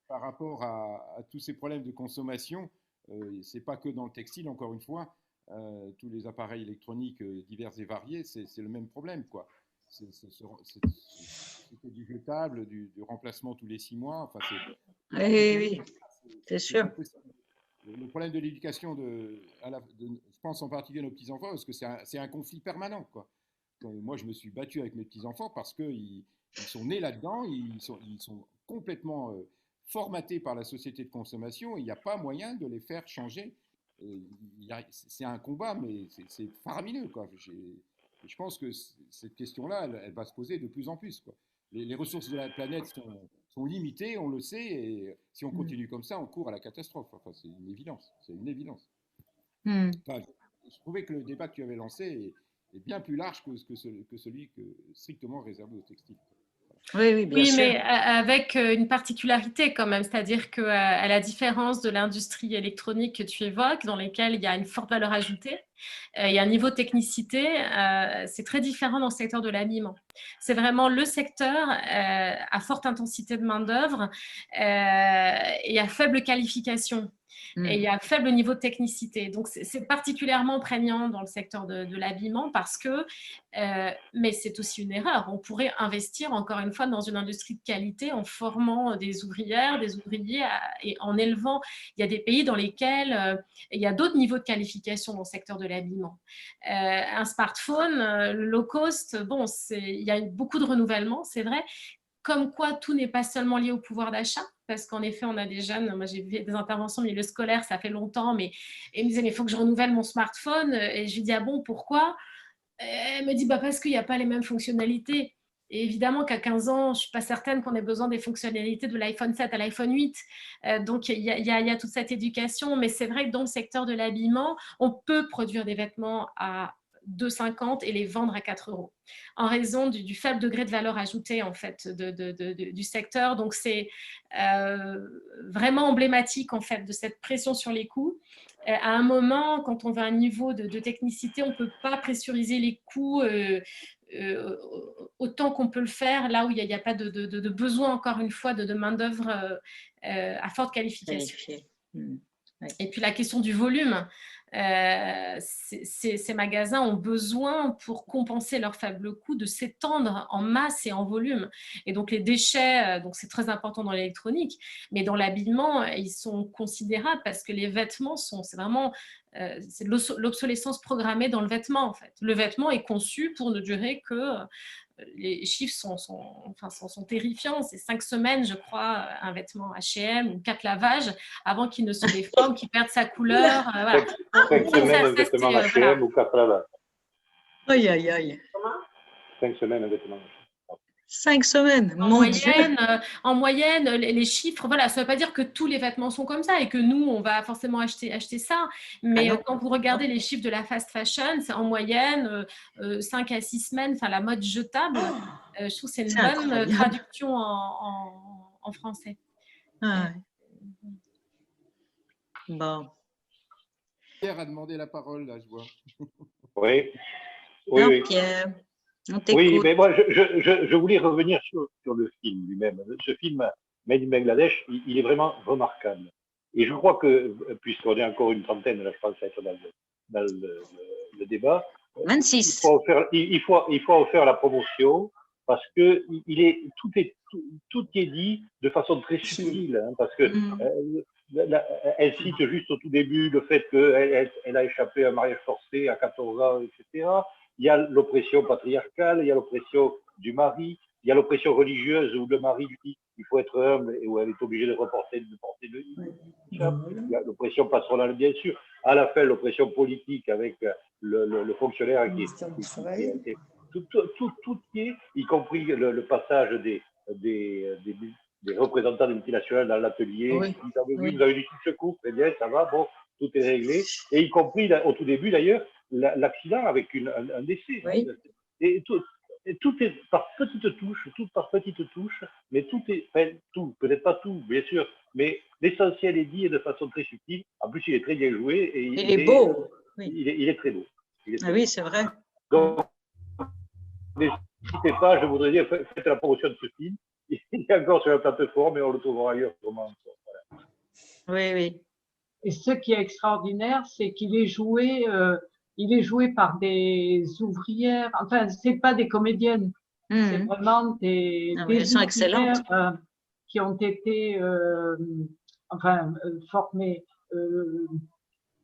par rapport à tous ces problèmes de consommation, c'est pas que dans le textile, encore une fois, tous les appareils électroniques divers et variés, c'est le même problème, quoi. C'est du jetable, du remplacement tous les 6 mois. Enfin, Oui, oui, c'est c'est sûr. pas possible. Le problème de l'éducation, je pense en particulier à nos petits-enfants, parce que c'est un conflit permanent, quoi. Moi, je me suis battu avec mes petits-enfants parce qu'ils sont nés là-dedans, ils sont complètement formatés par la société de consommation, et il n'y a pas moyen de les faire changer. C'est un combat, mais c'est faramineux, quoi. Je pense que cette question-là, elle va se poser de plus en plus, quoi. Les ressources de la planète sont limitées, on le sait, et si on continue comme ça, on court à la catastrophe. Enfin, c'est une évidence. C'est une évidence. Hmm. Enfin, je trouvais que le débat que tu avais lancé est bien plus large que celui strictement réservé au textile. Oui, oui, bien Oui, sûr. mais avec une particularité quand même, c'est-à-dire qu'à la différence de l'industrie électronique que tu évoques, dans laquelle il y a une forte valeur ajoutée, il y a un niveau de technicité, c'est très différent dans le secteur de l'habillement. C'est vraiment le secteur à forte intensité de main-d'œuvre et à faible qualification. Et il y a un faible niveau de technicité. Donc, c'est particulièrement prégnant dans le secteur de l'habillement parce que, mais c'est aussi une erreur. On pourrait investir, encore une fois, dans une industrie de qualité en formant des ouvrières, des ouvriers et en élevant. Il y a des pays dans lesquels il y a d'autres niveaux de qualification dans le secteur de l'habillement. Un smartphone, le low cost, bon, il y a beaucoup de renouvellement, c'est vrai. Comme quoi, tout n'est pas seulement lié au pouvoir d'achat, parce qu'en effet, on a des jeunes, moi j'ai fait des interventions au milieu scolaire, ça fait longtemps, mais ils me disaient, mais il faut que je renouvelle mon smartphone. Et je lui dis, ah bon, pourquoi? Elle me dit, bah parce qu'il n'y a pas les mêmes fonctionnalités. Et évidemment qu'à 15 ans, je ne suis pas certaine qu'on ait besoin des fonctionnalités de l'iPhone 7 à l'iPhone 8. Donc, il y a toute cette éducation. Mais c'est vrai que dans le secteur de l'habillement, on peut produire des vêtements à 2,50 et les vendre à 4 euros en raison du faible degré de valeur ajoutée en fait du secteur. Donc c'est vraiment emblématique en fait de cette pression sur les coûts. À un moment, quand on veut un niveau de technicité, on ne peut pas pressuriser les coûts autant qu'on peut le faire là où il n'y a pas de besoin, encore une fois, de main-d'œuvre à forte qualification. Et puis la question du volume. Ces magasins ont besoin, pour compenser leur faible coût, de s'étendre en masse et en volume. Et donc les déchets, donc c'est très important dans l'électronique, mais dans l'habillement, ils sont considérables parce que les vêtements c'est vraiment c'est l'obsolescence programmée dans le vêtement en fait. Le vêtement est conçu pour ne durer que les chiffres sont terrifiants. C'est 5 semaines, je crois, un vêtement H&M ou 4 lavages avant qu'il ne se déforme, qu'il perde sa couleur. Voilà. 5 semaines, un vêtement H&M ou 4 lavages. Aïe, aïe, aïe. 5 semaines, un vêtement. 5 semaines, En mon Dieu. moyenne, les chiffres, voilà, ça ne veut pas dire que tous les vêtements sont comme ça et que nous, on va forcément acheter ça. Mais non. quand vous regardez les chiffres de la fast fashion, c'est en moyenne 5 à 6 semaines, enfin la mode jetable. Je trouve que c'est une C'est bonne incroyable. traduction en français. Ah, ouais. Bon. Pierre a demandé la parole, là, je vois. Oui, oui, Alors, oui. Pierre, on Oui, t'écoute. mais moi, je voulais revenir sur le film lui-même. Ce film, Made in Bangladesh, il est vraiment remarquable. Et je crois que, puisqu'on est encore une trentaine, là, je pense, à être dans le débat, 26. il faut en faire la promotion parce que tout est dit de façon très subtile, hein, parce que elle cite juste au tout début le fait qu'elle a échappé à un mariage forcé à 14 ans, etc. Il y a l'oppression patriarcale, il y a l'oppression du mari, il y a l'oppression religieuse où le mari lui dit qu'il faut être humble et où elle est obligée de porter le hijab. Il y a l'oppression patronale, bien sûr. À la fin, l'oppression politique avec le fonctionnaire qui tout y est, y compris le passage des représentants des multinationales dans l'atelier. Oui. Vous avez du secours, très bien, ça va, bon, tout est réglé. Et y compris au tout début d'ailleurs, l'accident avec un décès. Oui. Et tout est par petites touches, mais tout est, enfin, tout, peut-être pas tout, bien sûr, mais l'essentiel est dit et de façon très subtile. En plus, il est très bien joué. Et il est beau. Oui. Il est très beau. Ah oui, c'est vrai. Donc, n'hésitez pas, je voudrais dire, faites la promotion de ce film. Il est encore sur la plateforme et on le trouvera ailleurs. Voilà. Oui, oui. Et ce qui est extraordinaire, c'est qu'il est joué par des ouvrières. Enfin, c'est pas des comédiennes, c'est vraiment des elles sont excellentes. Qui ont été formées,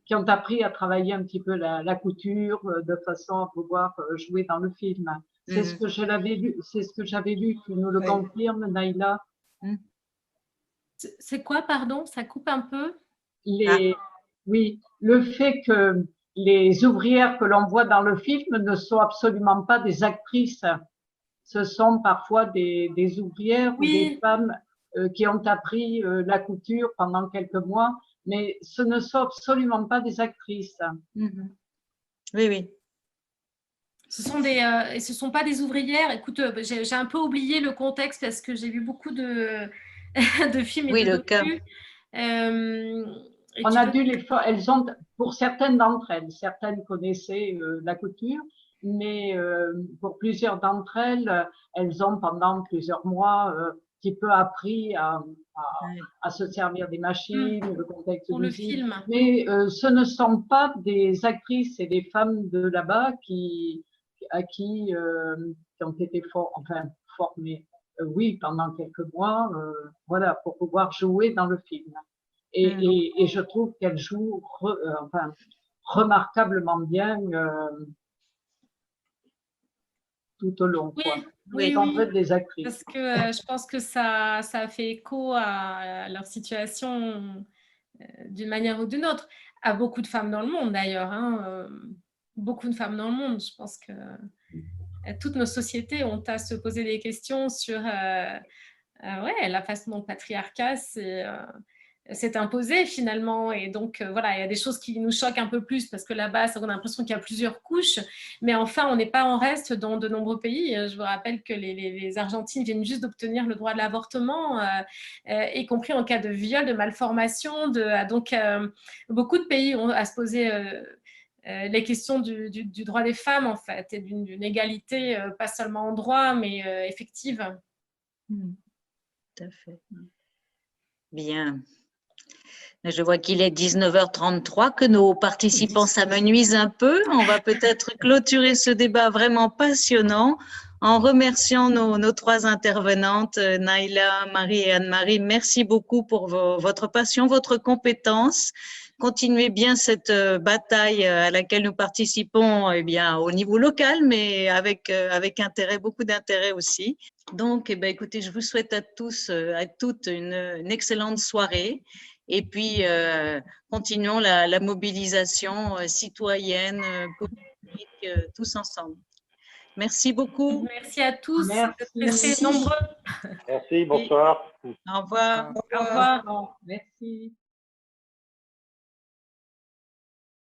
qui ont appris à travailler un petit peu la couture de façon à pouvoir jouer dans le film. C'est ce que j'avais lu. Tu nous le confirmes, Naïla? C'est quoi, pardon? Ça coupe un peu? Oui, le fait que les ouvrières que l'on voit dans le film ne sont absolument pas des actrices. Ce sont parfois des ouvrières ou des femmes qui ont appris la couture pendant quelques mois, mais ce ne sont absolument pas des actrices. Oui, oui. Ce sont pas des ouvrières. Écoute, j'ai un peu oublié le contexte parce que j'ai vu beaucoup de films et de docus. On a dû elles ont, pour certaines d'entre elles, certaines connaissaient la couture, mais pour plusieurs d'entre elles, elles ont pendant plusieurs mois un petit peu appris à se servir des machines, le contexte pour de le film. Mais ce ne sont pas des actrices et des femmes de là-bas qui ont été formées, oui, pendant quelques mois, voilà, pour pouvoir jouer dans le film. Et je trouve qu'elle joue remarquablement bien tout au long. Oui. Des actrices. Parce que je pense que ça a fait écho à leur situation d'une manière ou d'une autre, à beaucoup de femmes dans le monde d'ailleurs. Beaucoup de femmes dans le monde. Je pense que toutes nos sociétés ont à se poser des questions sur la façon dont le patriarcat s'est imposé finalement. Et donc, voilà, il y a des choses qui nous choquent un peu plus parce que là-bas, on a l'impression qu'il y a plusieurs couches. Mais enfin, on n'est pas en reste dans de nombreux pays. Je vous rappelle que les Argentines viennent juste d'obtenir le droit de l'avortement, y compris en cas de viol, de malformation. Donc, beaucoup de pays ont à se poser les questions du droit des femmes, en fait, et d'une égalité, pas seulement en droit, mais effective. Tout à fait. Bien. Je vois qu'il est 19h33, que nos participants s'amenuisent un peu. On va peut-être clôturer ce débat vraiment passionnant en remerciant nos trois intervenantes, Naïla, Marie et Anne-Marie. Merci beaucoup pour votre passion, votre compétence. Continuez bien cette bataille à laquelle nous participons au niveau local, mais avec intérêt, beaucoup d'intérêt aussi. Donc, écoutez, je vous souhaite à tous, à toutes une excellente soirée. Et puis, continuons la mobilisation citoyenne, politique, tous ensemble. Merci beaucoup. Merci à tous. Merci. Restez nombreux. Merci, bonsoir. Au revoir. Au revoir. Merci.